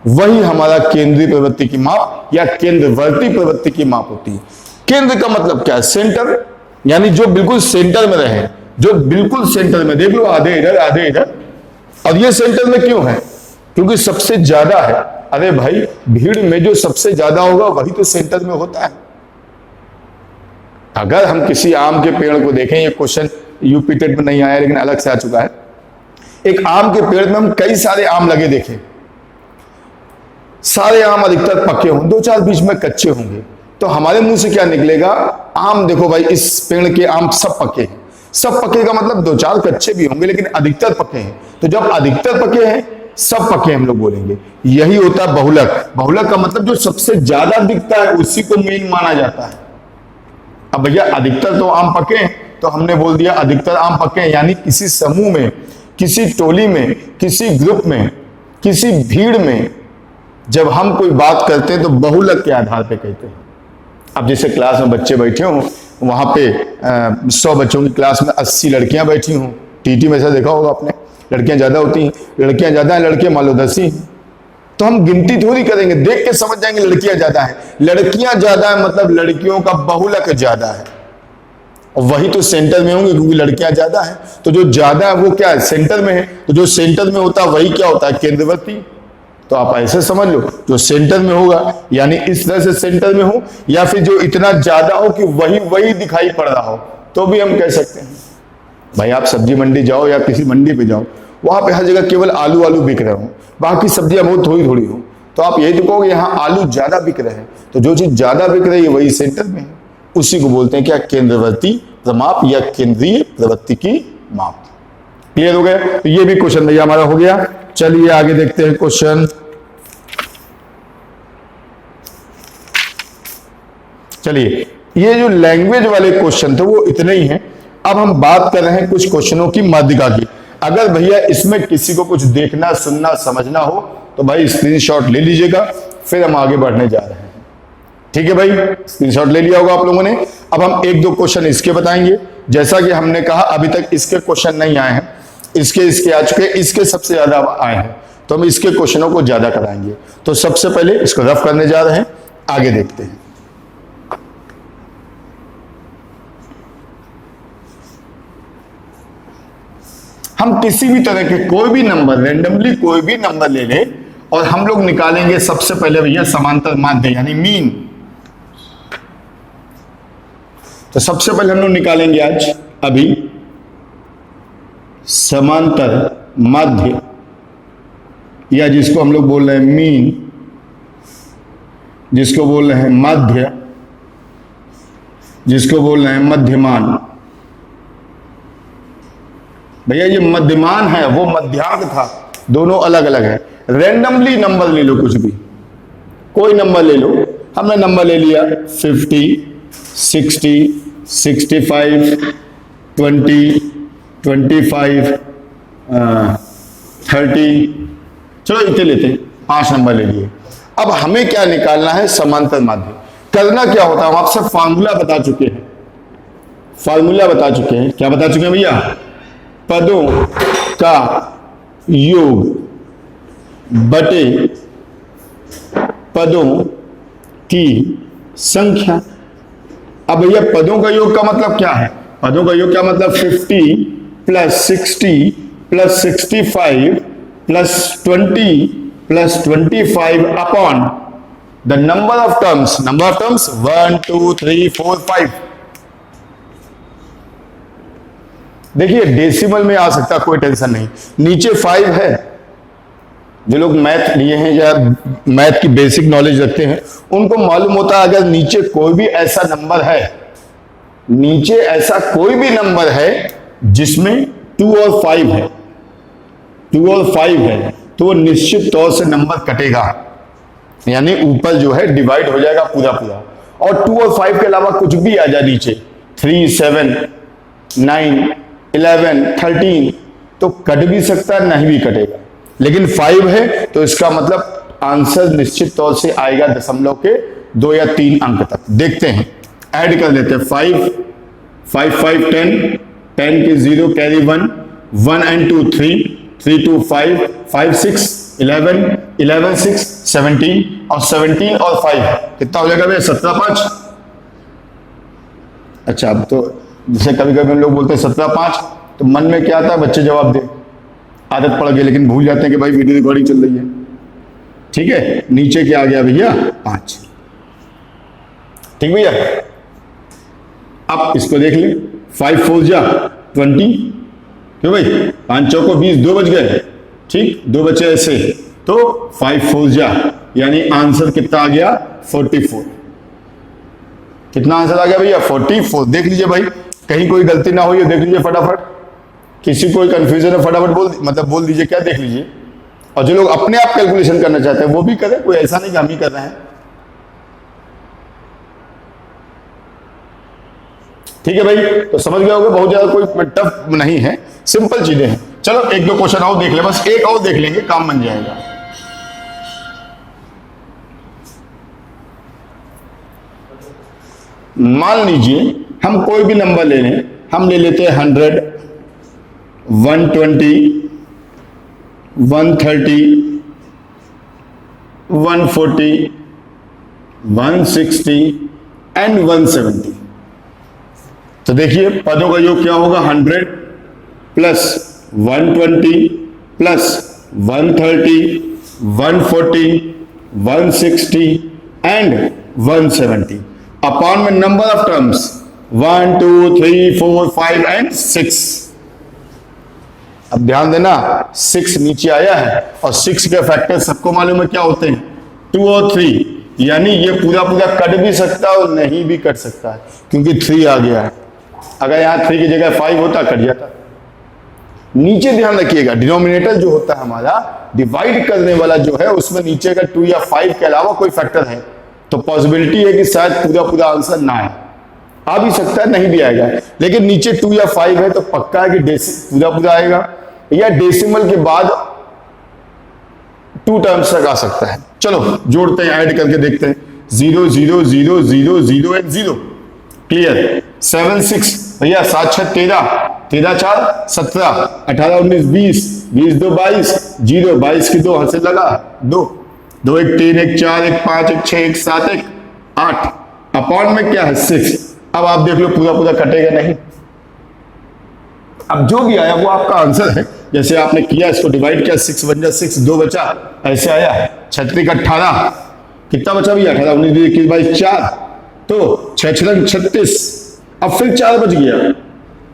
वही हमारा केंद्रीय प्रवृत्ति की माप या केंद्रवर्ती प्रवृत्ति की माप होती है। केंद्र का मतलब क्या है? सेंटर, यानी जो बिल्कुल सेंटर में रहे, जो बिल्कुल सेंटर में, देख लो आधे इधर आधे इधर। और ये सेंटर में क्यों है? क्योंकि सबसे ज्यादा है। अरे भाई, भीड़ में जो सबसे ज्यादा होगा वही तो सेंटर में होता है। अगर हम किसी आम के पेड़ को देखें, ये क्वेश्चन यूपी टेट में नहीं आया लेकिन अलग से आ चुका है। एक आम के पेड़ में हम कई सारे आम लगे देखें, सारे आम अधिकतर पके हों, दो चार बीच में कच्चे होंगे, तो हमारे मुंह से क्या निकलेगा? आम देखो भाई, इस पेड़ के आम सब पके हैं। सब पके का मतलब दो चार कच्चे भी होंगे लेकिन अधिकतर पके हैं। तो जब अधिकतर पके हैं, सब पके हम लोग बोलेंगे, यही होता है बहुलक। बहुलक का मतलब जो सबसे ज्यादा दिखता है उसी को मेन माना जाता है। अब भैया अधिकतर तो आम पके हैं, तो हमने बोल दिया अधिकतर आम पके हैं, यानी किसी समूह में, किसी टोली में, किसी ग्रुप में, किसी भीड़ में जब हम कोई बात करते हैं तो बहुलक के आधार पे कहते हैं। अब जैसे क्लास में बच्चे बैठे हों, वहां पे 100 बच्चों की क्लास में 80 लड़कियां बैठी हों, टीटी में ऐसा देखा होगा आपने, लड़कियां ज्यादा होती हैं, लड़कियां ज्यादा हैं, लड़के मान लो 10 ही, तो हम गिनती थोड़ी करेंगे, देख के समझ जाएंगे लड़कियां ज्यादा है। लड़कियां ज्यादा है मतलब लड़कियों का बहुलक ज्यादा है, और वही तो सेंटर में होंगे क्योंकि लड़कियां ज्यादा है। तो जो ज्यादा है वो क्या है? सेंटर में है। तो जो सेंटर में होता है वही क्या होता है? केंद्रवर्ती। तो आप ऐसे समझ लो, जो सेंटर में होगा यानी इस तरह से सेंटर में हो, या फिर जो इतना ज्यादा हो कि वही वही दिखाई पड़ रहा हो, तो भी हम कह सकते हैं। भाई आप सब्जी मंडी जाओ या किसी मंडी पे जाओ, वहां पे हर जगह केवल आलू आलू बिक रहे हो, बाकी सब्जियां बहुत थोड़ी थोड़ी हो, तो आप यही तो कहोगे यहाँ आलू ज्यादा बिक रहे हैं। तो जो चीज ज्यादा बिक रही है वही सेंटर में है, उसी को बोलते हैं क्या? केंद्रवर्ती प्रमाप या केंद्रीय प्रवृत्ति की माप। क्लियर हो गया? तो ये भी क्वेश्चन भैया हमारा हो गया। चलिए आगे देखते हैं क्वेश्चन। चलिए, ये जो लैंग्वेज वाले क्वेश्चन थे वो इतने ही हैं। अब हम बात कर रहे हैं कुछ क्वेश्चनों की माध्यिका की। अगर भैया इसमें किसी को कुछ देखना, सुनना, समझना हो तो भाई स्क्रीनशॉट ले लीजिएगा, फिर हम आगे बढ़ने जा रहे हैं। ठीक है भाई, स्क्रीनशॉट ले लिया होगा आप लोगों ने। अब हम एक दो क्वेश्चन इसके बताएंगे। जैसा कि हमने कहा अभी तक इसके क्वेश्चन नहीं आए हैं, इसके आ चुके, इसके सबसे ज्यादा आए हैं, तो हम इसके क्वेश्चनों को ज्यादा कराएंगे। तो सबसे पहले इसको रफ करने जा रहे हैं, आगे देखते हैं। हम किसी भी तरह के कोई भी नंबर, रेंडमली कोई भी नंबर ले लें और हम लोग निकालेंगे सबसे पहले भैया समांतर माध्य यानी मीन। तो सबसे पहले हम लोग निकालेंगे आज अभी समांतर माध्य, या जिसको हम लोग बोल रहे हैं मीन, जिसको बोल रहे हैं माध्य, जिसको बोल रहे हैं मध्यमान। भैया ये मध्यमान है, वो मध्यांक था, दोनों अलग अलग है। रैंडमली नंबर ले लो, कुछ भी कोई नंबर ले लो। हमने नंबर ले लिया 50, 60, 65, 20, 25, 30, चलो इतने लेते हैं, 5 नंबर ले लिए। अब हमें क्या निकालना है? समांतर माध्य। करना क्या होता है? हम आपसे फार्मूला बता चुके हैं। फॉर्मूला बता चुके हैं। क्या बता चुके हैं भैया? पदों का योग बटे पदों की संख्या। अब भैया पदों का योग का मतलब क्या है? पदों का योग क्या मतलब 50 plus 60 plus 65 plus 20 plus 25 upon the number of terms. Number of terms 1 2 3 4 5। देखिए डेसिमल में आ सकता, कोई टेंशन नहीं। नीचे 5 है। जो लोग मैथ लिए हैं या मैथ की बेसिक नॉलेज रखते हैं उनको मालूम होता है अगर नीचे कोई भी ऐसा नंबर है, नीचे ऐसा कोई भी नंबर है जिसमें 2 और 5 है, 2 और 5 है, तो वो निश्चित तौर से नंबर कटेगा, यानी ऊपर जो है डिवाइड हो जाएगा पूरा पूरा। और 2 और 5 के अलावा कुछ भी आ जाए नीचे 3 7 9 11 13 तो कट भी सकता है, नहीं भी कटेगा। लेकिन 5 है तो इसका मतलब आंसर निश्चित तौर से आएगा दशमलव के 2 या 3 अंक तक। देखते हैं, ऐड कर लेते हैं। 5 5 5 10 10 के 0 कैरी 1 1 and 2 3 3 2 5 5 6 11 11 6 17 और 17 और 5 कितना हो जाएगा भैया? 17 5। अच्छा, अब तो जैसे कभी कभी हम लोग बोलते हैं 17 5 तो मन में क्या आता है? बच्चे जवाब दे, आदत पड़ गई, लेकिन भूल जाते हैं कि भाई वीडियो रिकॉर्डिंग चल रही है। ठीक है, नीचे क्या आ गया भैया? 5। ठीक भैया, अब इसको देख ले। 5 4 जा 20, क्यों भाई? 5 चौको 20, 2 बच गए। ठीक, 2 बचे ऐसे, तो 5 4 जा, यानी आंसर कितना आ गया? 44। कितना आंसर आ गया भैया? 44। देख लीजिए भाई, कहीं कोई गलती ना हो, ये देख लीजिए फटाफट। किसी कोई कंफ्यूजन है फटाफट बोल दीजिए क्या, देख लीजिए। और जो लोग अपने आप कैलकुलेशन करना चाहते हैं वो भी करें, कोई ऐसा नहीं कि हम ही कर रहे हैं। ठीक है भाई, तो समझ गए होंगे, बहुत ज्यादा कोई टफ नहीं है, सिंपल चीजें हैं। चलो एक दो क्वेश्चन और देख ले, बस एक और देख लेंगे, काम बन जाएगा। मान लीजिए हम कोई भी नंबर ले लें, हम ले लेते हैं 100 120 130 140 160 एंड 170। तो देखिए पदों का योग क्या होगा? 100 प्लस 120 प्लस 130 140 160 एंड 170 अपॉन में नंबर ऑफ टर्म्स 1 2 3 4 5 एंड 6। अब ध्यान देना, 6 नीचे आया है और 6 के फैक्टर सबको मालूम है क्या होते हैं? 2 और 3, यानी ये पूरा पूरा कट भी सकता है और नहीं भी कट सकता है, क्योंकि 3 आ गया है। अगर यहां 3 की जगह 5 होता कट जाता। नीचे ध्यान रखिएगा, डिनोमिनेटर जो होता है हमारा, डिवाइड करने वाला जो है, उसमें नीचे का 2 या 5 के अलावा कोई फैक्टर है तो पॉसिबिलिटी है कि शायद पूरा पूरा आंसर ना आए। आ भी सकता है, नहीं भी आएगा, लेकिन नीचे 2 या 5 है तो पक्का है कि पूरा पूरा आएगा, या डेसिमल के बाद 2 टर्म्स तक आ सकता है। चलो जोड़ते हैं, ऐड करके देखते हैं। 0 0 0 0 0 एंड 0 क्लियर। 7 6 भैया 7 6 13 13 4 17 18 19 20 20 2 22 0 22 की 2 हाथ से लगा 2 2 1 3 1 4 1 5 1 6 1 7 1 8 अपॉन में क्या है? 6। अब आप देख लो पूरा पूरा कटेगा नहीं। अब जो भी आया वो आपका आंसर है। जैसे आपने किया, इसको डिवाइड किया, 6 बन जा 6, 2 बचा, ऐसे आया। 36 का 18 कितना बचा भैया? 18 19 20 21 22 4, तो 6 6 36। अब फिर 4 बच गया,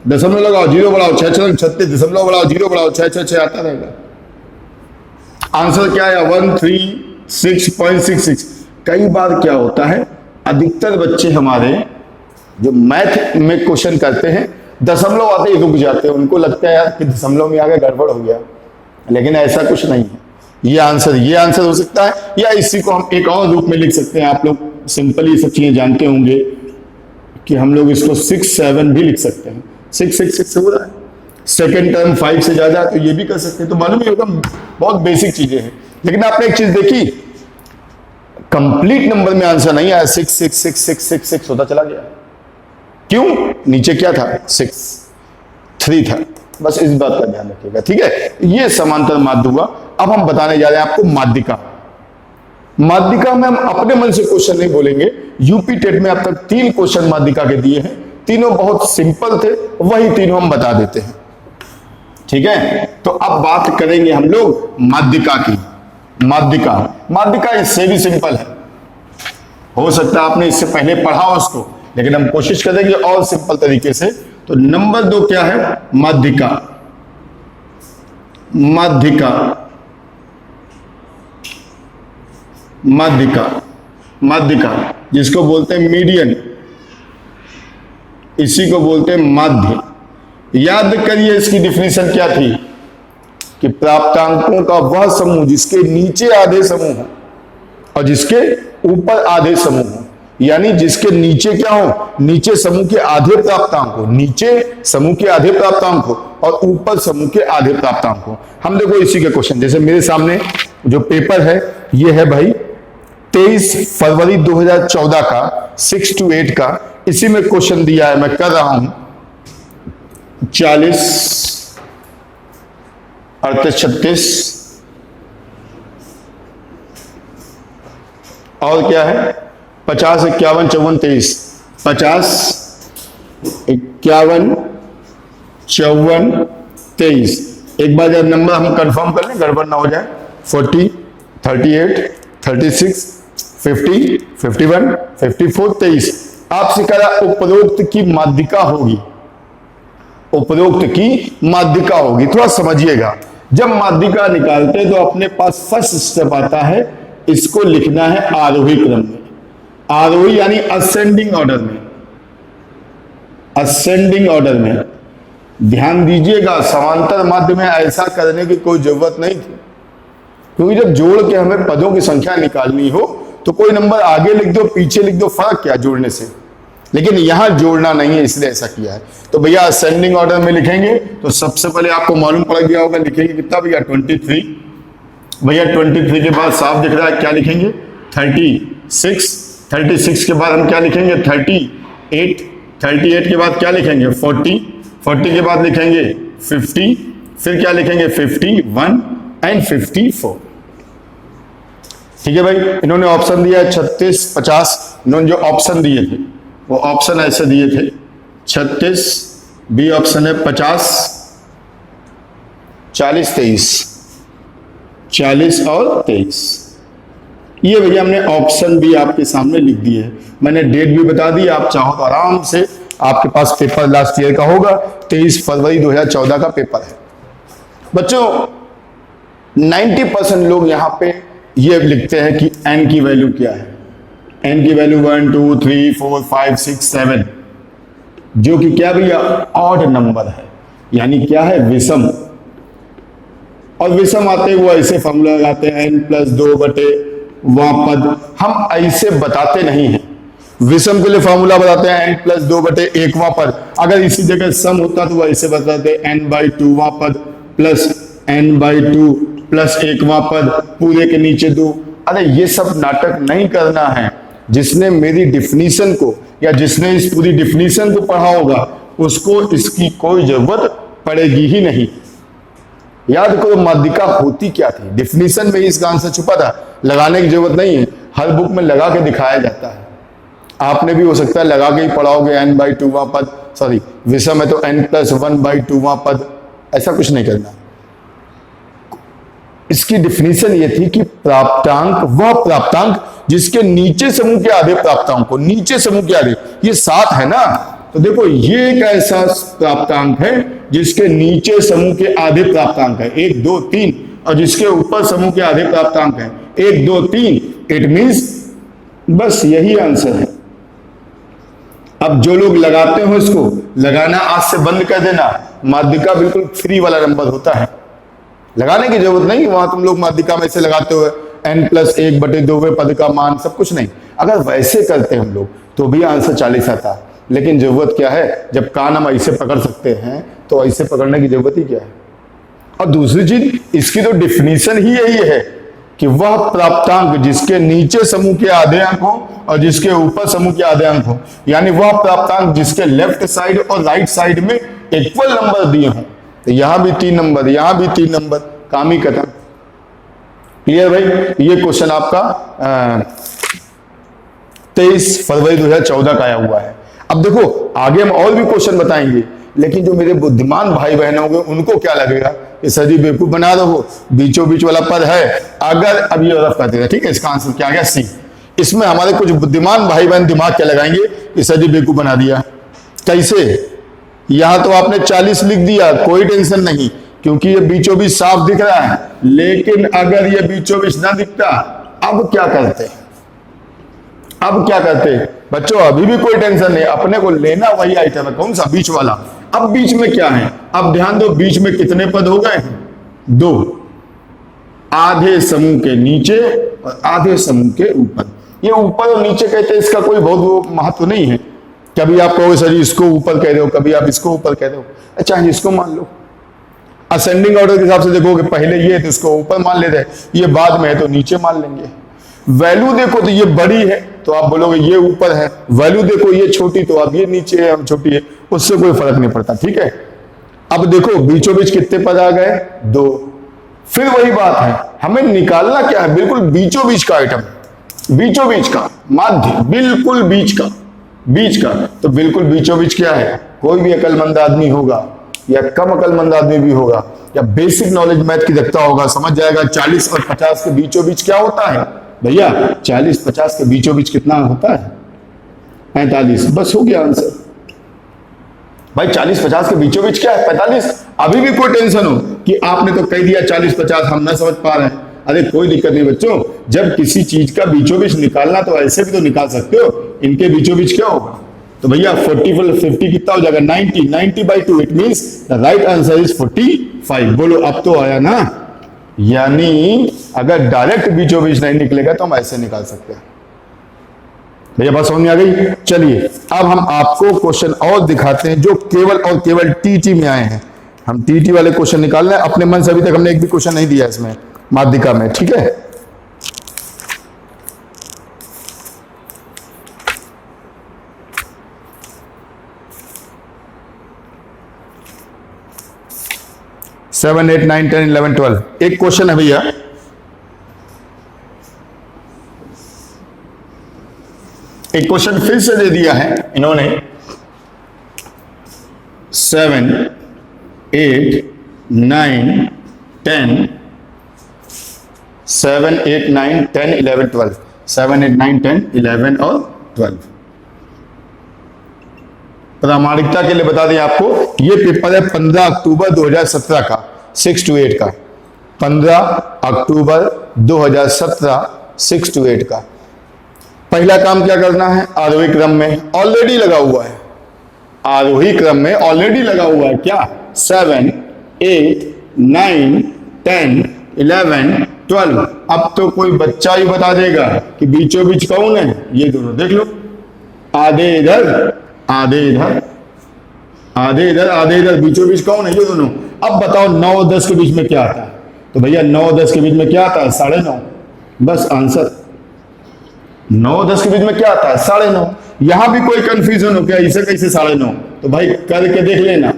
दशमलव लगाओ, 0 बढ़ाओ, 6 6 36, दशमलव बढ़ाओ, 0 बढ़ाओ, 6 6 6 आता रहेगा। आंसर क्या आया? 136.66। कई बार क्या होता है, अधिकतर बच्चे हमारे जो मैथ में क्वेश्चन करते हैं दशमलव आते ही रुक जाते हैं, उनको लगता है यार कि दशमलव में आगे गड़बड़ हो गया, लेकिन ऐसा कुछ नहीं है। ये आंसर हो सकता है, या इसी को हम एक और रूप में लिख सकते हैं। आप लोग सिंपली सब चीजें जानते होंगे कि हम लोग इसको 6 7 भी लिख सकते हैं। 6 6 6 हो रहा है, सेकेंड टर्म 5 से ज्यादा है तो ये भी कर सकते हैं। तो मालूम ही होगा, बहुत बेसिक चीजें हैं। लेकिन आपने एक चीज देखी, कंप्लीट नंबर में आंसर नहीं आया, 6 6 6 6 6 6 होता चला गया। क्यों? नीचे क्या था? 6, 3 था। बस इस बात का ध्यान रखिएगा, ठीक है। ये समांतर माध्य हुआ। अब हम बताने जा रहे हैं आपको माध्यिका। माध्यिका में हम अपने मन से क्वेश्चन नहीं बोलेंगे। यूपी टेट में अब तक 3 क्वेश्चन माध्यिका के दिए हैं, तीनों बहुत सिंपल थे, वही तीनों हम बता देते हैं, ठीक है। तो अब बात करेंगे हम लोग माध्यिका की। माध्यिका इससे भी सिंपल है, हो सकता है आपने इससे पहले पढ़ा हो उसको, लेकिन हम कोशिश करेंगे और सिंपल तरीके से। तो नंबर 2 क्या है? माध्यिका। माध्यिका जिसको बोलते हैं मीडियन, इसी को बोलते हैं माध्य। याद करिए इसकी डिफिनीशन क्या थी कि प्राप्तांकों का वह समूह जिसके नीचे आधे समूह हो और जिसके ऊपर आधे समूह हो, यानी जिसके नीचे क्या हो? नीचे समूह के आधे प्राप्तांक हो, नीचे समूह के आधे प्राप्तांक हो और ऊपर समूह के आधे प्राप्तांक हो। हम देखो इसी के क्वेश्चन, जैसे मेरे सामने जो पेपर है ये है भाई 23 फरवरी 2014 का 6 to 8 का। इसी में क्वेश्चन दिया है, मैं कर रहा हूं 40, 38, 36 और क्या है 50, 51, 54, 23। 50, 51, 54, 23। एक बार जब नंबर हम कंफर्म कर लें, गड़बड़ ना हो जाए। 40, 38, 36, 50, 51, 54, 23। आपसे कहा उपरोक्त की माध्यिका होगी, उपरोक्त की माध्यिका होगी। थोड़ा समझिएगा, जब माध्यिका निकालते हैं तो अपने पास फर्स्ट स्टेप आता है, इसको लिखना है आरोही क्रम में। आरोही यानी असेंडिंग ऑर्डर में, असेंडिंग ऑर्डर में। ध्यान दीजिएगा, समांतर माध्य में ऐसा करने की कोई जरूरत नहीं थी, क्योंकि जब जोड़ के हमें पदों की संख्या निकालनी हो तो कोई नंबर आगे लिख दो पीछे लिख दो, फर्क क्या जोड़ने से। लेकिन यहां जोड़ना नहीं है, इसलिए ऐसा किया है। तो भैया असेंडिंग ऑर्डर में लिखेंगे तो सबसे पहले आपको मालूम पड़ गया होगा, लिखेंगे कितना भैया 23। भैया 23 के बाद साफ दिख रहा है क्या लिखेंगे 36। 36 के बाद हम क्या लिखेंगे 38। 38 के बाद क्या लिखेंगे 40। 40 के बाद लिखेंगे 50। फिर क्या लिखेंगे 51 एंड 54। ठीक है भाई, इन्होंने ऑप्शन दिया है 36, 50। इन्होंने जो ऑप्शन दिए थे वो ऑप्शन ऐसे दिए थे 36, बी ऑप्शन है 50, 40, 23। 40 और 23 ये भैया हमने ऑप्शन भी आपके सामने लिख दिए है। मैंने डेट भी बता दी, आप चाहो तो आराम से, आपके पास पेपर लास्ट ईयर का होगा, 23 फरवरी 2014 का पेपर है। बच्चों 90% लोग यहां पे ये लिखते हैं कि n की वैल्यू क्या है। n की वैल्यू 1, 2, 3, 4, 5, 6, 7, जो कि क्या भैया ऑड नंबर है, यानी क्या है विषम। और विषम आते वो ऐसे फॉर्मूला लगाते हैं n+2 बटे वहां पद। हम ऐसे बताते नहीं हैं, विषम के लिए फॉर्मूला बताते हैं n+2 बटे 1 वहां पद। अगर इसी जगह सम होता तो वो ऐसे बताते n/2 वहां पद प्लस n/2 प्लस 1 वहां पद, पूरे के नीचे 2। अरे ये सब नाटक नहीं करना है। जिसने मेरी डिफिनीशन को या जिसने इस पूरी डिफिनीशन को पढ़ा होगा उसको इसकी कोई जरूरत पड़ेगी ही नहीं। याद करो माध्यिका होती क्या थी, डिफिनीशन में ही इसका आंसर छुपा था, लगाने की जरूरत नहीं है। हर बुक में लगा के दिखाया जाता है। आपने भी हो सकता है लगा के ही पढ़ाओगे n/2 वहां पद, सॉरी विषम है तो n+1/2 वहां पद, ऐसा कुछ नहीं करना। इसकी डिफिनीशन ये थी कि प्राप्तांक वह प्राप्तांक जिसके नीचे समूह के आधे प्राप्तांक को, नीचे समूह के आधे, ये 7 है ना, तो देखो ये एक ऐसा प्राप्तांक है जिसके नीचे समूह के आधे प्राप्तांक है 1, 2, 3, और जिसके ऊपर समूह के आधे प्राप्तांक है 1, 2, 3। इट मींस बस यही आंसर है। अब जो लोग लगाते हो इसको लगाना आज से बंद कर देना। माध्यिका बिल्कुल फ्री वाला नंबर होता है, लगाने की जरूरत नहीं। वहां तुम लोग माध्यिका में से लगाते हुए n+1 बटे 2 पद का मान सब कुछ नहीं। अगर वैसे करते हम लोग तो भी आंसर 40 आता, लेकिन जरूरत क्या है, जब कान हम ऐसे पकड़ सकते हैं तो ऐसे पकड़ने की जरूरत ही क्या है। और दूसरी चीज, इसकी तो डिफिनीशन ही यही है कि वह प्राप्तांक जिसके नीचे समूह के आधे अंक हो और जिसके ऊपर समूह के आधे अंक हो, यानी वह प्राप्तांक जिसके लेफ्ट साइड और राइट साइड में इक्वल नंबर दिए हों। तो यहां भी 3 नंबर, यहां भी 3 नंबर, काम ही खत्म। क्लियर भाई? ये क्वेश्चन आपका 23 फरवरी 2014 का आया हुआ है। अब देखो आगे हम और भी क्वेश्चन बताएंगे, लेकिन जो मेरे बुद्धिमान भाई बहन होंगे उनको क्या लगेगा कि सर जी बेवकूफ बना रहे हो, बीचों बीच वाला पद है। अगर अब ये रफ कर देगा, ठीक है, इसका आंसर क्या आ गया? सी। इसमें हमारे कुछ बुद्धिमान भाई बहन दिमाग क्या लगाएंगे कि सर जी बेवकूफ बना दिया। कैसे? यहां तो आपने 40 लिख दिया, कोई टेंशन नहीं, क्योंकि ये बीचों बीच साफ दिख रहा है। लेकिन अगर ये बीचों बीच ना दिखता, अब क्या करते? अब क्या करते बच्चों? अभी भी कोई टेंशन नहीं, अपने को लेना वही आइटम है। कौन सा? बीच वाला। अब बीच में क्या है? अब ध्यान दो, बीच में कितने पद हो गए? 2, आधे समूह के नीचे और आधे समूह के ऊपर। ये ऊपर और नीचे कहते हैं, इसका कोई बहुत महत्व नहीं है। कभी आप कहोगे सर इसको ऊपर कह रहे हो, कभी आप इसको ऊपर कह रहे हो, अच्छा इसको मान लो। असेंडिंग ऑर्डर के हिसाब से देखोगे, पहले ये तो इसको ऊपर मान लेते हैं, ये बाद में है तो नीचे मान लेंगे। वैल्यू देखो तो ये बड़ी है तो आप बोलोगे ये ऊपर है, वैल्यू देखो ये छोटी तो आप ये नीचे है, हम छोटी है, उससे कोई फर्क नहीं पड़ता। ठीक है, अब देखो बीचों बीच कितने पद आ गए? 2। फिर वही बात है, हमें निकालना क्या है? बिल्कुल बीचों बीच का आइटम, बीचों बीच का माध्य, बिल्कुल बीच का, बीच का। तो बिल्कुल बीचों बीच क्या है? कोई भी अकलमंद आदमी होगा या कम अकलमंद आदमी भी होगा या बेसिक नॉलेज मैथ की रखता होगा, समझ जाएगा 40 और 50 के बीचों बीच क्या होता है। भैया 40-50 के बीचों बीच कितना होता है? 45। बस हो गया आंसर। भाई 40-50 के बीचों बीच क्या है? 45। अभी भी कोई टेंशन हो कि आपने तो कह दिया 40-50 हम ना समझ पा रहे हैं, अरे कोई दिक्कत नहीं बच्चों, जब किसी चीज का बीचों बीच निकालना तो ऐसे भी तो निकाल सकते हो। इनके बीचों बीच क्या होगा? तो भैया 40 कितना हो जाएगा? 90/2। It means the right answer is 45। बोलो अब तो आया ना? यानी अगर डायरेक्ट बीचों बीच नहीं निकलेगा तो हम ऐसे निकाल सकते हैं। भैया बात समझ में आ गई? चलिए अब हम आपको क्वेश्चन और दिखाते हैं जो केवल और केवल टीटी में आए हैं। हम टीटी वाले क्वेश्चन निकाल रहे हैं, अपने मन से अभी तक हमने एक भी क्वेश्चन नहीं दिया इसमें माध्यिका में। ठीक है, सेवन 8 9 10 11 12 एक क्वेश्चन है भैया, एक क्वेश्चन फिर से दे दिया है इन्होंने। 7 8 9 10 7 8 9 10 11 12 7 8 9 10 11 और 12। प्रामाणिकता के लिए बता दें आपको, ये पेपर है 15 अक्टूबर 2017 का, 6 to 8 का। 15 अक्टूबर 2017 6 to 8 का। पहला काम क्या करना है? आरोही क्रम में ऑलरेडी लगा हुआ है, आरोही क्रम में ऑलरेडी लगा हुआ है क्या? 7 8 9 10 11 12। अब तो कोई बच्चा ही बता देगा कि बीचों बीच कौन है? ये दोनों देख लो, आधे इधर आधे इधर, आधे इधर आधे इधर, बीचों बीच कौन है? ये दोनों। अब बताओ 9 और 10 के बीच में क्या आता है? तो भैया 9 और 10 के बीच में क्या आता है? 9.5। बस आंसर। 9 और 10 के बीच में क्या आता है? 9.5। यहां भी कोई कंफ्यूजन हो क्या? इसे कैसे 9.5? तो भाई करके देख लेना,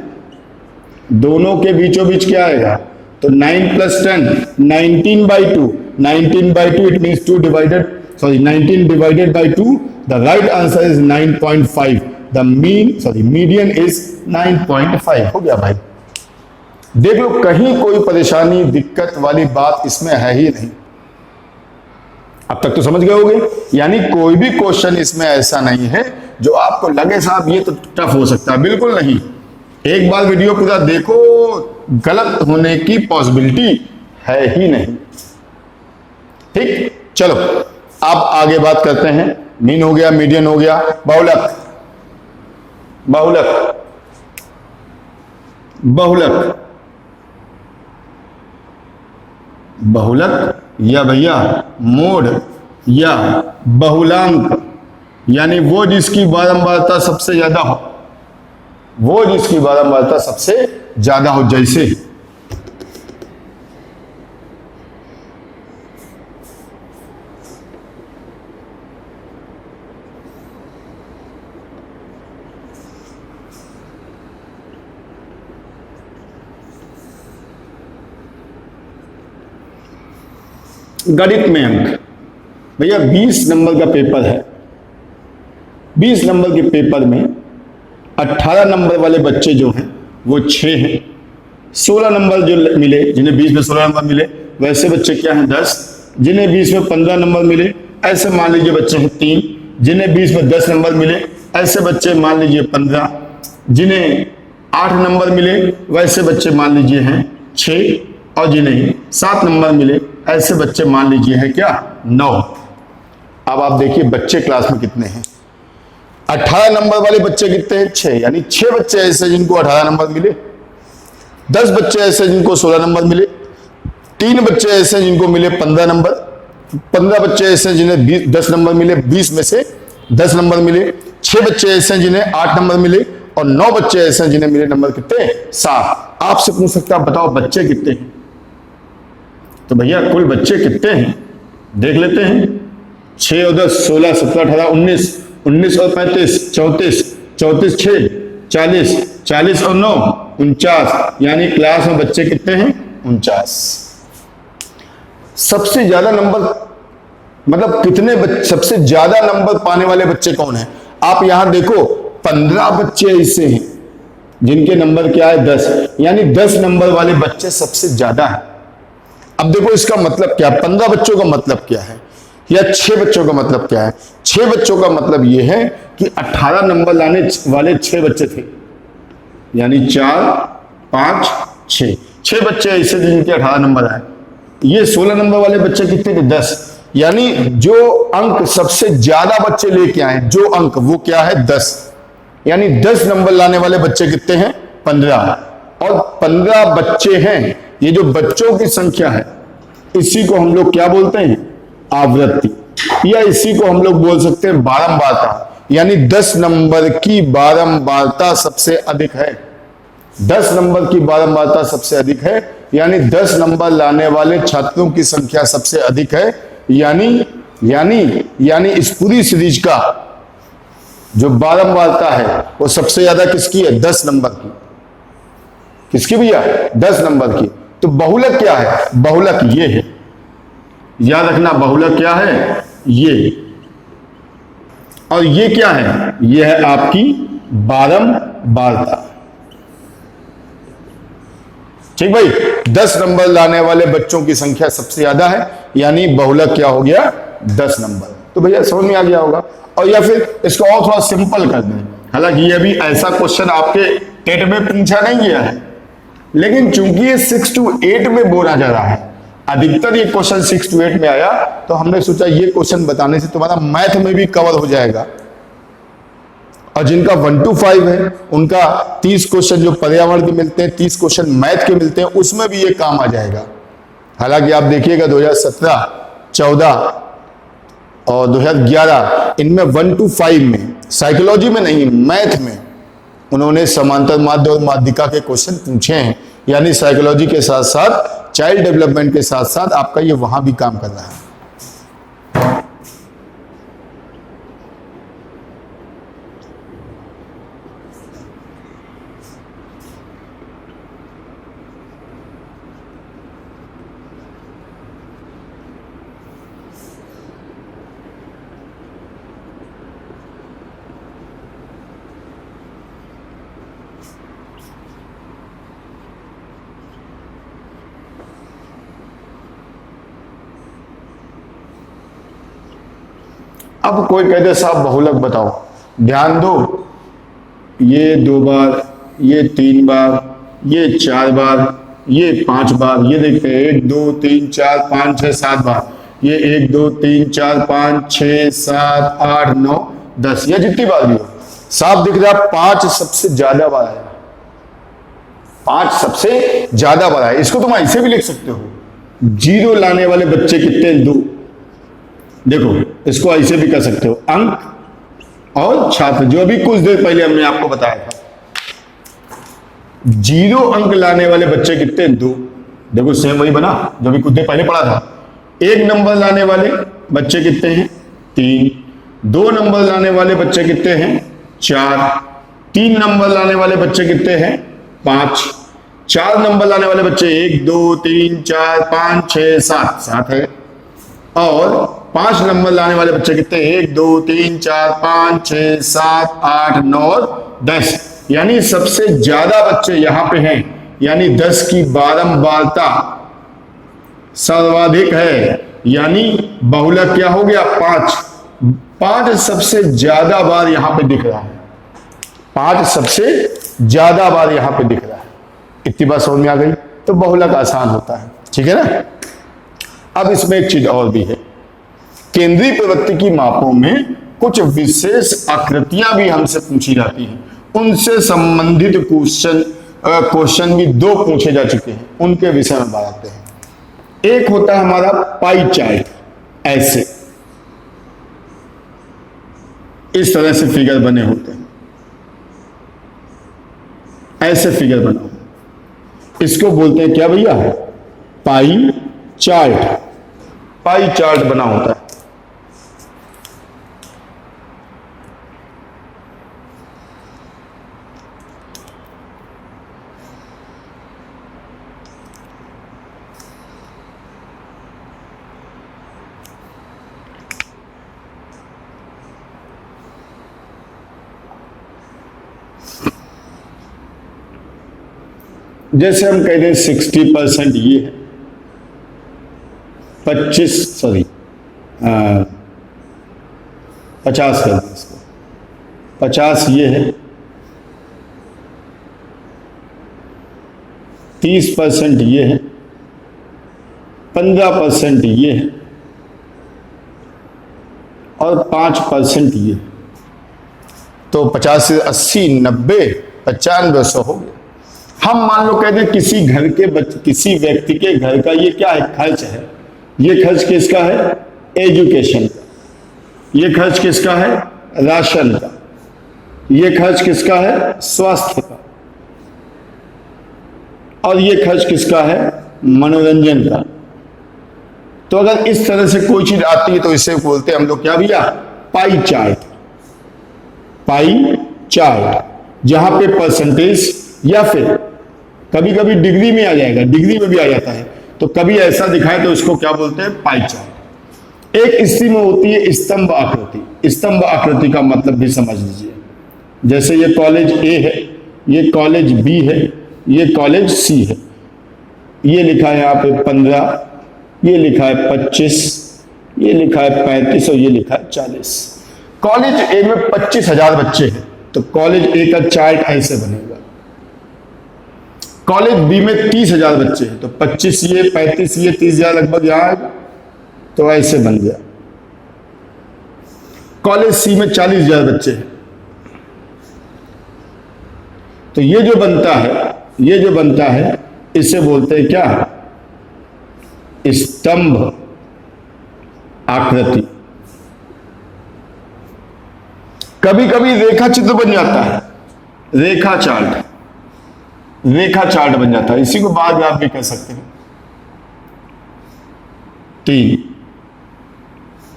दोनों के बीचों बीच क्या आएगा? तो 9 + 10 19/2। 19/2 it means 2 divided, sorry 19 divided by 2। The right answer is 9.5। The median is 9.5। हो गया भाई। देख लो, कहीं कोई परेशानी दिक्कत वाली बात इसमें है ही नहीं। अब तक तो समझ गए होगे, यानी कोई भी क्वेश्चन इसमें ऐसा नहीं है जो आपको लगे साहब ये तो टफ हो सकता है। बिल्कुल नहीं, एक बार वीडियो पूरा देखो, गलत होने की पॉसिबिलिटी है ही नहीं। ठीक, चलो अब आगे बात करते हैं। मीन हो गया, मीडियन हो गया, बहुलक, बहुलक, बहुलक, बहुलक या भैया मोड या बहुलांक, यानी वो जिसकी बारंबारता सबसे ज्यादा हो, वो जिसकी बारंबारता सबसे ज्यादा हो। जैसे गणित में अंक। भैया 20 नंबर का पेपर है, 20 नंबर के पेपर में 18 नंबर वाले बच्चे जो हैं वो 6 हैं, 16 नंबर जो मिले, जिन्हें 20 में 16 नंबर मिले वैसे बच्चे क्या हैं 10, जिन्हें 20 में 15 नंबर मिले ऐसे मान लीजिए बच्चे हैं 3, जिन्हें 20 में 10 नंबर मिले ऐसे बच्चे मान लीजिए 15, जिन्हें 8 नंबर मिले वैसे बच्चे मान लीजिए हैं 6, और जिन्हें 7 नंबर मिले ऐसे बच्चे मान लीजिए हैं क्या 9। अब आप देखिए बच्चे क्लास में कितने हैं। 18 नंबर वाले बच्चे कितने हैं 6, यानी 6 बच्चे ऐसे जिनको 18 नंबर मिले, 10 बच्चे ऐसे जिनको 16 नंबर मिले, 3 बच्चे ऐसे जिनको मिले 15 नंबर, 15 बच्चे ऐसे जिन्हें 10 नंबर मिले, 20 में से 10 नंबर मिले, 6 बच्चे ऐसे जिन्हें 8 नंबर मिले, और 9 बच्चे ऐसे जिन्हें मिले नंबर कितने 7। आपसे पूछ सकता बताओ बच्चे कितने हैं, तो भैया कुल बच्चे कितने हैं देख लेते हैं। 6 और 10 16 17 18 19, 19 और 35 34, 34 6 40, 40 और 9 49, यानी क्लास में बच्चे कितने हैं 49। सबसे ज्यादा नंबर मतलब कितने सबसे ज्यादा नंबर पाने वाले बच्चे कौन हैं? आप यहां देखो 15 बच्चे ऐसे हैं जिनके नंबर क्या है 10, यानी 10 नंबर वाले बच्चे सबसे ज्यादा है। अब देखो इसका मतलब क्या, 15 बच्चों का मतलब क्या है या 6 बच्चों का मतलब क्या है? 6 बच्चों का मतलब यह है कि 18 नंबर लाने वाले 6 बच्चे थे, यानी 4 5 6, 6 बच्चे ऐसे थे जिनके 18 नंबर आए। ये 16 नंबर वाले बच्चे कितने थे 10, यानी जो अंक सबसे ज्यादा बच्चे लेके आए जो अंक वो क्या है 10, यानी 10 नंबर लाने वाले बच्चे कितने हैं 15, और 15 बच्चे हैं। ये जो बच्चों की संख्या है इसी को हम लोग क्या बोलते हैं आवृत्ति, या इसी को हम लोग बोल सकते हैं बारंबारता, यानी 10 नंबर की बारंबारता सबसे अधिक है, 10 नंबर की बारंबारता सबसे अधिक है, यानी 10 नंबर लाने वाले छात्रों की संख्या सबसे अधिक है, यानी इस पूरी सीरीज का जो बारंबारता है वो सबसे ज्यादा किसकी है 10 नंबर की। किसकी भैया 10 नंबर की। तो बहुलक क्या है? बहुलक ये है, याद रखना बहुलक क्या है ये, और ये क्या है ये है आपकी बारंबारता। ठीक भाई, 10 नंबर लाने वाले बच्चों की संख्या सबसे ज्यादा है, यानी बहुलक क्या हो गया 10 नंबर। तो भैया समझ में आ गया होगा। और या फिर इसको और थोड़ा सिंपल कर दें, हालांकि ये भी ऐसा क्वेश्चन आपके टेट में पूछा नहीं गया है, लेकिन चूंकि ये 6 to 8 में बोला जा रहा है, अधिकतर ये क्वेश्चन 6 to 8 में आया, तो हमने सोचा ये क्वेश्चन बताने से तुम्हारा मैथ में भी कवर हो जाएगा। और जिनका 1 to 5 है उनका 30 क्वेश्चन जो पर्यावरण के मिलते हैं, 30 क्वेश्चन मैथ के मिलते हैं, उसमें भी ये काम आ जाएगा। हालांकि आप देखिएगा 2017, 14 और 2011 इनमें 1 to 5 में, साइकोलॉजी में नहीं मैथ में उन्होंने समांतर माध्य और माध्यिका के क्वेश्चन पूछे हैं, यानी साइकोलॉजी के साथ साथ चाइल्ड डेवलपमेंट के साथ साथ आपका ये वहां भी काम कर रहा है। अब कोई कहते साहब बहुलक बताओ, ध्यान दो, ये 2 बार, ये 3 बार, ये 4 बार, ये 5 बार, ये देखते हैं 1 2 3 4 5 6 7 बार, ये 1 2 3 4 5 6 7 8 9 10, ये जितनी बार भी हो साफ दिख रहा है 5 सबसे ज्यादा बार है, 5 सबसे ज्यादा बार है। इसको तुम ऐसे भी लिख सकते हो, 0 लाने वाले बच्चे कितने 2, देखो इसको ऐसे भी कर सकते हो, अंक और छात्र, जो अभी कुछ देर पहले हमने आपको बताया था। 0 अंक लाने वाले बच्चे कितने 2, देखो सेम वही बना जो अभी कुछ देर पहले पढ़ा था। 1 नंबर लाने वाले बच्चे कितने हैं 3, 2 नंबर लाने वाले बच्चे कितने हैं 4, 3 नंबर लाने वाले बच्चे कितने हैं 5, 4 नंबर लाने वाले बच्चे 1 2 3 4 5 6 7 7 है, और 5 नंबर लाने वाले बच्चे कितने? 1 2 3 4 5 6 7 8 9 और 10, यानी सबसे ज्यादा बच्चे यहां पे हैं, यानी 10 की बारंबारता सर्वाधिक है, यानी बहुलक क्या हो गया? 5। 5 सबसे ज्यादा बार यहां पे दिख रहा है, 5 सबसे ज्यादा बार यहां पे दिख रहा है। इतनी बात समझ में आ गई? तो बहुलक आसान होता है, ठीक है ना। अब इसमें एक चीज और भी है, केंद्रीय प्रवृत्ति की मापों में कुछ विशेष आकृतियां भी हमसे पूछी जाती हैं, उनसे संबंधित क्वेश्चन भी 2 पूछे जा चुके हैं, उनके विषय में बताते हैं। एक होता है हमारा पाई चार्ट, ऐसे इस तरह से फिगर बने होते हैं, ऐसे फिगर बना हो, इसको बोलते हैं क्या भैया? Pie chart. पाई चार्ट बना होता है। जैसे हम कह दें 60% ये है, 50 कर दें इसको, 50 ये है, 30% ये है, 15% ये है और 5% ये है। तो 50 से 80 90 95 100 हो गया। हम मान लो कहते हैं किसी घर के किसी व्यक्ति के घर का ये क्या है? खर्च है। ये खर्च किसका है? एजुकेशन का। ये खर्च किसका है? राशन का। ये खर्च किसका है? स्वास्थ्य का। और ये खर्च किसका है? मनोरंजन का। तो अगर इस तरह से कोई चीज आती है तो इसे बोलते हैं हम लोग क्या भैया? Pie chart. पाई चार्ट, जहां पे परसेंटेज या फिर कभी कभी डिग्री में आ जाएगा, डिग्री में भी आ जाता है, तो कभी ऐसा दिखाए तो इसको क्या बोलते हैं? Pie chart. एक इसी में होती है स्तंभ आकृति। स्तंभ आकृति का मतलब भी समझ लीजिए, जैसे ये कॉलेज ए है, ये कॉलेज बी है, ये कॉलेज सी है। ये लिखा है यहाँ पे 15, ये लिखा है 25, ये लिखा है 35 और ये लिखा है 40। कॉलेज ए में 25,000 बच्चे हैं, तो कॉलेज ए का चार्ट ऐसे बनेगा। कॉलेज बी में 30,000 बच्चे हैं, तो 25 ये, 35 ये, 30,000 लगभग यहां, तो ऐसे बन गया। कॉलेज सी में 40,000 बच्चे हैं, तो ये जो बनता है, ये जो बनता है, इसे बोलते हैं क्या? स्तंभ आकृति। कभी कभी रेखा चित्र बन जाता है, रेखा चार्ट। रेखा चार्ट बन जाता है, इसी को बार ग्राफ भी कह सकते हैं। 3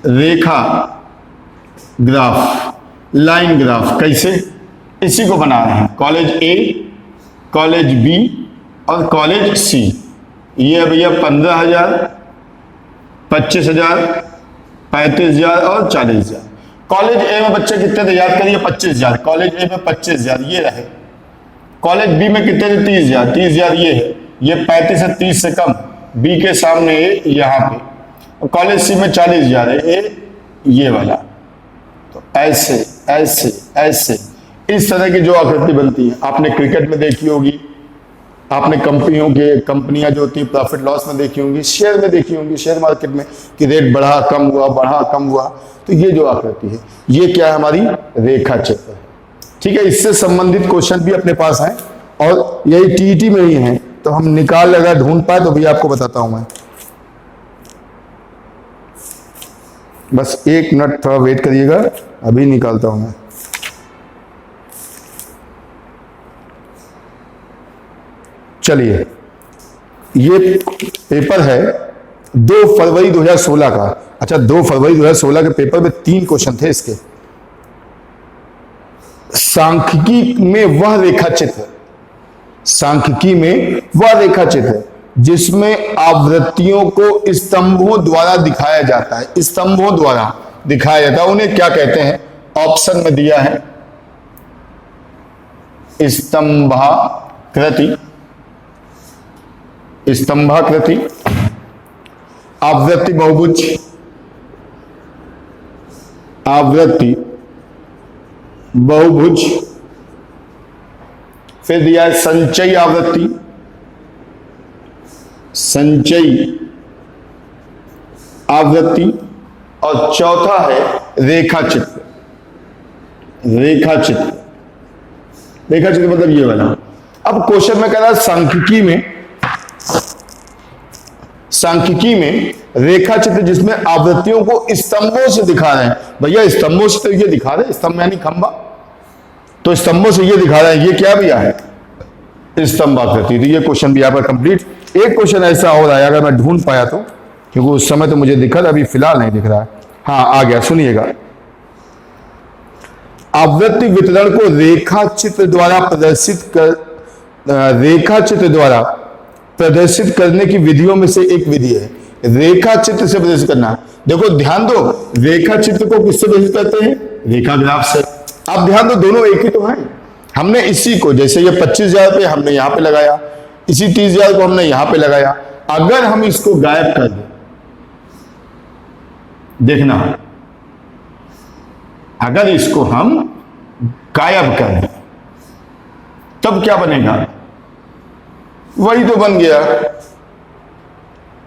रेखा ग्राफ, लाइन ग्राफ। कैसे? इसी को बना रहे हैं, कॉलेज ए, कॉलेज बी और कॉलेज सी। ये भैया 15,000, 25,000, 35,000 और 40,000। कॉलेज ए में बच्चे कितने थे? याद करिए, 25,000। कॉलेज ए में 25,000 ये रहे। कॉलेज बी में कितने थे? 30,000। 30,000 ये है, ये 35 से 30 से कम, बी के सामने ए यहां पे। और कॉलेज सी में 40,000 है, ए ये वाला। तो ऐसे ऐसे ऐसे इस तरह की जो आकृति बनती है, आपने क्रिकेट में देखी होगी, आपने कंपनियां जो होती है प्रॉफिट लॉस में देखी होंगी, शेयर में देखी होंगी, शेयर मार्केट में कि रेट बढ़ा कम हुआ, बढ़ा कम हुआ। तो ये जो आकृति है, ये क्या है? हमारी रेखा चित्र है। ठीक है, इससे संबंधित क्वेश्चन भी अपने पास हैं और यही टीईटी में ही है, तो हम निकाल अगर ढूंढ पाए तो भी आपको बताता हूं मैं। बस 1 मिनट थोड़ा वेट करिएगा, अभी निकालता हूं मैं। चलिए, ये पेपर है 2 फरवरी 2016 का। अच्छा, 2 फरवरी 2016 के पेपर में 3 क्वेश्चन थे इसके। सांख्यिकी में वह रेखा चित्र, सांख्यिकी में वह रेखा चित्र जिसमें आवृत्तियों को स्तंभों द्वारा दिखाया जाता है, स्तंभों द्वारा दिखाया जाता है, उन्हें क्या कहते हैं? ऑप्शन में दिया है स्तंभाकृति, स्तंभाकृति, आवृत्ति बहुभुज, आवृत्ति बहुभुज, फिर दिया है संचयी आवृत्ति, संचयी आवृत्ति, और चौथा है रेखा चित्र, रेखा चित्र, रेखा चित्र मतलब ये वाला। अब क्वेश्चन में कह रहा है सांख्यिकी में, सांख्यिकी में रेखा चित्र जिसमें आवृत्तियों को स्तंभों से दिखा रहे हैं। भैया स्तंभों से तो ये दिखा रहे हैं, स्तंभ यानी खंभा, तो स्तंभों से ये दिखा रहा है, ये क्या भैया है? स्तंभाकृति। तो ये क्वेश्चन भी यहां पर कंप्लीट। एक क्वेश्चन ऐसा और आया, अगर मैं ढूंढ पाया तो, क्योंकि उस समय तो मुझे दिखा था, अभी फिलहाल नहीं दिख रहा है। हाँ आ गया, सुनिएगा। आवृत्ति वितरण को रेखा चित्र द्वारा प्रदर्शित कर, रेखा चित्र द्वारा प्रदर्शित करने की विधियों में से एक विधि है रेखा चित्र से प्रदर्शित करना। देखो ध्यान दो, रेखा चित्र को किससे प्रदर्शित करते हैं? रेखा ग्राफ से। अब ध्यान दो, दोनों एक ही तो हैं। हमने इसी को, जैसे ये 25,000 पे हमने यहां पे लगाया, इसी 30,000 को हमने यहां पे लगाया। अगर हम इसको गायब कर दें, देखना, अगर इसको हम गायब कर दें तब क्या बनेगा? वही तो बन गया।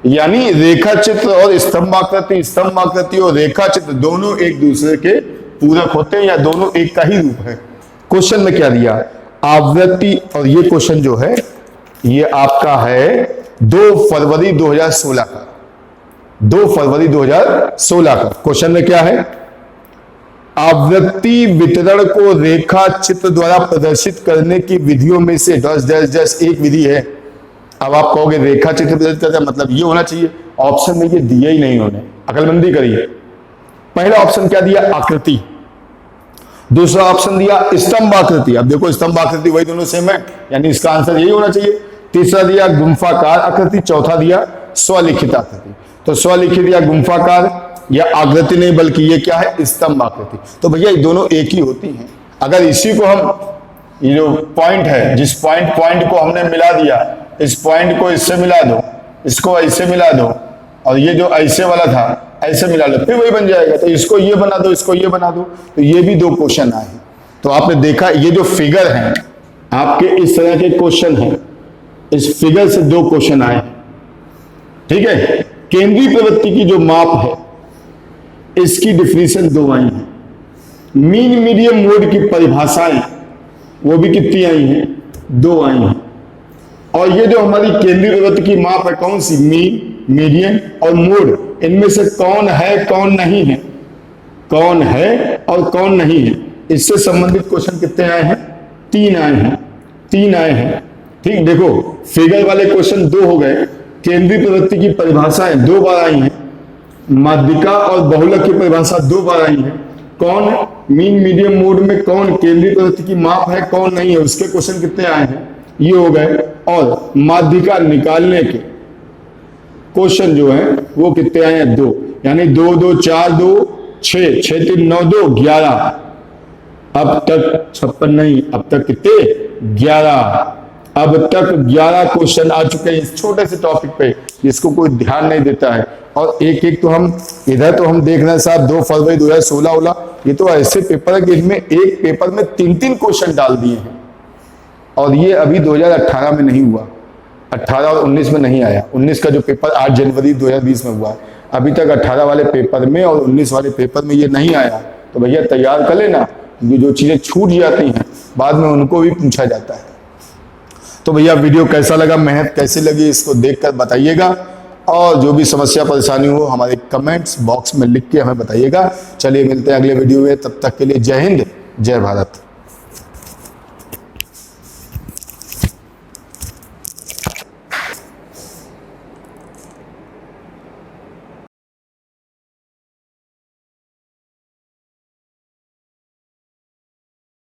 यानी रेखा चित्र और स्तंभाकृति, स्तंभाकृति और रेखा चित्र दोनों एक दूसरे के पूरक होते हैं, या दोनों एक का ही रूप है। क्वेश्चन में क्या दिया? आवृत्ति, और ये क्वेश्चन जो है ये आपका है 2 फरवरी 2016 का, 2 फरवरी 2016 का। क्वेश्चन में क्या है? आवृत्ति वितरण को रेखा चित्र द्वारा प्रदर्शित करने की विधियों में से डैश डैश डैश एक विधि है। अब आप कहोगे रेखा चित्र प्रदर्शित करते हैं मतलब ये होना चाहिए, ऑप्शन में ये दिया ही नहीं उन्होंने, अकलमंदी करिए। पहला ऑप्शन क्या दिया? आकृति। दूसरा ऑप्शन दिया स्तंभाकृति। अब देखो स्तंभाकृति वही दोनों सेम है, यानी इसका आंसर यही होना चाहिए। तीसरा दिया गुंफाकार आकृति, चौथा दिया स्वलिखित आकृति। तो स्वलिखित या गुंफाकार या आकृति नहीं, बल्कि ये क्या है? स्तंभ आकृति। तो भैया ये दोनों एक ही होती हैं। अगर इसी को हम, ये जो पॉइंट है, जिस पॉइंट को हमने मिला दिया, इस पॉइंट को इससे मिला दो, इसको ऐसे मिला दो, और ये जो ऐसे वाला था ऐसे मिला लो, फिर वही बन जाएगा। तो इसको ये बना दो, इसको ये बना दो। तो ये भी 2 क्वेश्चन आए हैं। तो आपने देखा ये जो फिगर है आपके, इस तरह के क्वेश्चन है, इस फिगर से 2 क्वेश्चन आए हैं। ठीक है। केंद्रीय प्रवृत्ति की जो माप है इसकी डिफिनीशन 2 आई है। मीन मीडियम मोड की परिभाषाएं वो भी कितनी आई हैं? 2 आई हैं। और ये जो हमारी केंद्रीय प्रवृत्ति की माप है, कौन सी? मीन, मीडियन और मोड, इनमें से कौन है कौन नहीं है, कौन है और कौन नहीं है, इससे संबंधित क्वेश्चन कितने आए हैं? 3 आए हैं, 3 आए हैं। ठीक, देखो फिगर वाले क्वेश्चन 2 हो गए, केंद्रीय प्रवृत्ति की परिभाषाएं 2 बार आई हैं, माध्यिका और बहुलक की परिभाषा 2 बार आई है। कौन मीन मीडियम मोड में कौन केंद्रीय प्रवृत्ति की माप है कौन नहीं है, उसके क्वेश्चन कितने आए हैं? ये हो गए। और माध्यिका निकालने के क्वेश्चन जो है वो कितने आए हैं? 2। यानी 2 2 4 2 6 6 3 9 2 11। अब तक 56 नहीं, अब तक कितने? 11। अब तक 11 क्वेश्चन आ चुके हैं इस छोटे से टॉपिक पे, जिसको कोई ध्यान नहीं देता है। और एक एक तो हम इधर तो हम देख रहे हैं साहब 2 फरवरी 2016 वाला, ये तो ऐसे पेपर है कि इनमें एक पेपर में 3-3 क्वेश्चन डाल दिए हैं। और ये अभी 2018 में नहीं हुआ, 18 और 19 में नहीं आया। 19 का जो पेपर 8 जनवरी 2020 में हुआ है, अभी तक 18 वाले पेपर में और 19 वाले पेपर में ये नहीं आया। तो भैया तैयार कर लेना, क्योंकि जो चीजें छूट जाती हैं बाद में उनको भी पूछा जाता है। तो भैया वीडियो कैसा लगा, मेहनत कैसी लगी, इसको देखकर बताइएगा। और जो भी समस्या परेशानी हो हमारे कमेंट्स बॉक्स में लिख के हमें बताइएगा। चलिए मिलते हैं अगले वीडियो में, तब तक के लिए जय हिंद, जय भारत।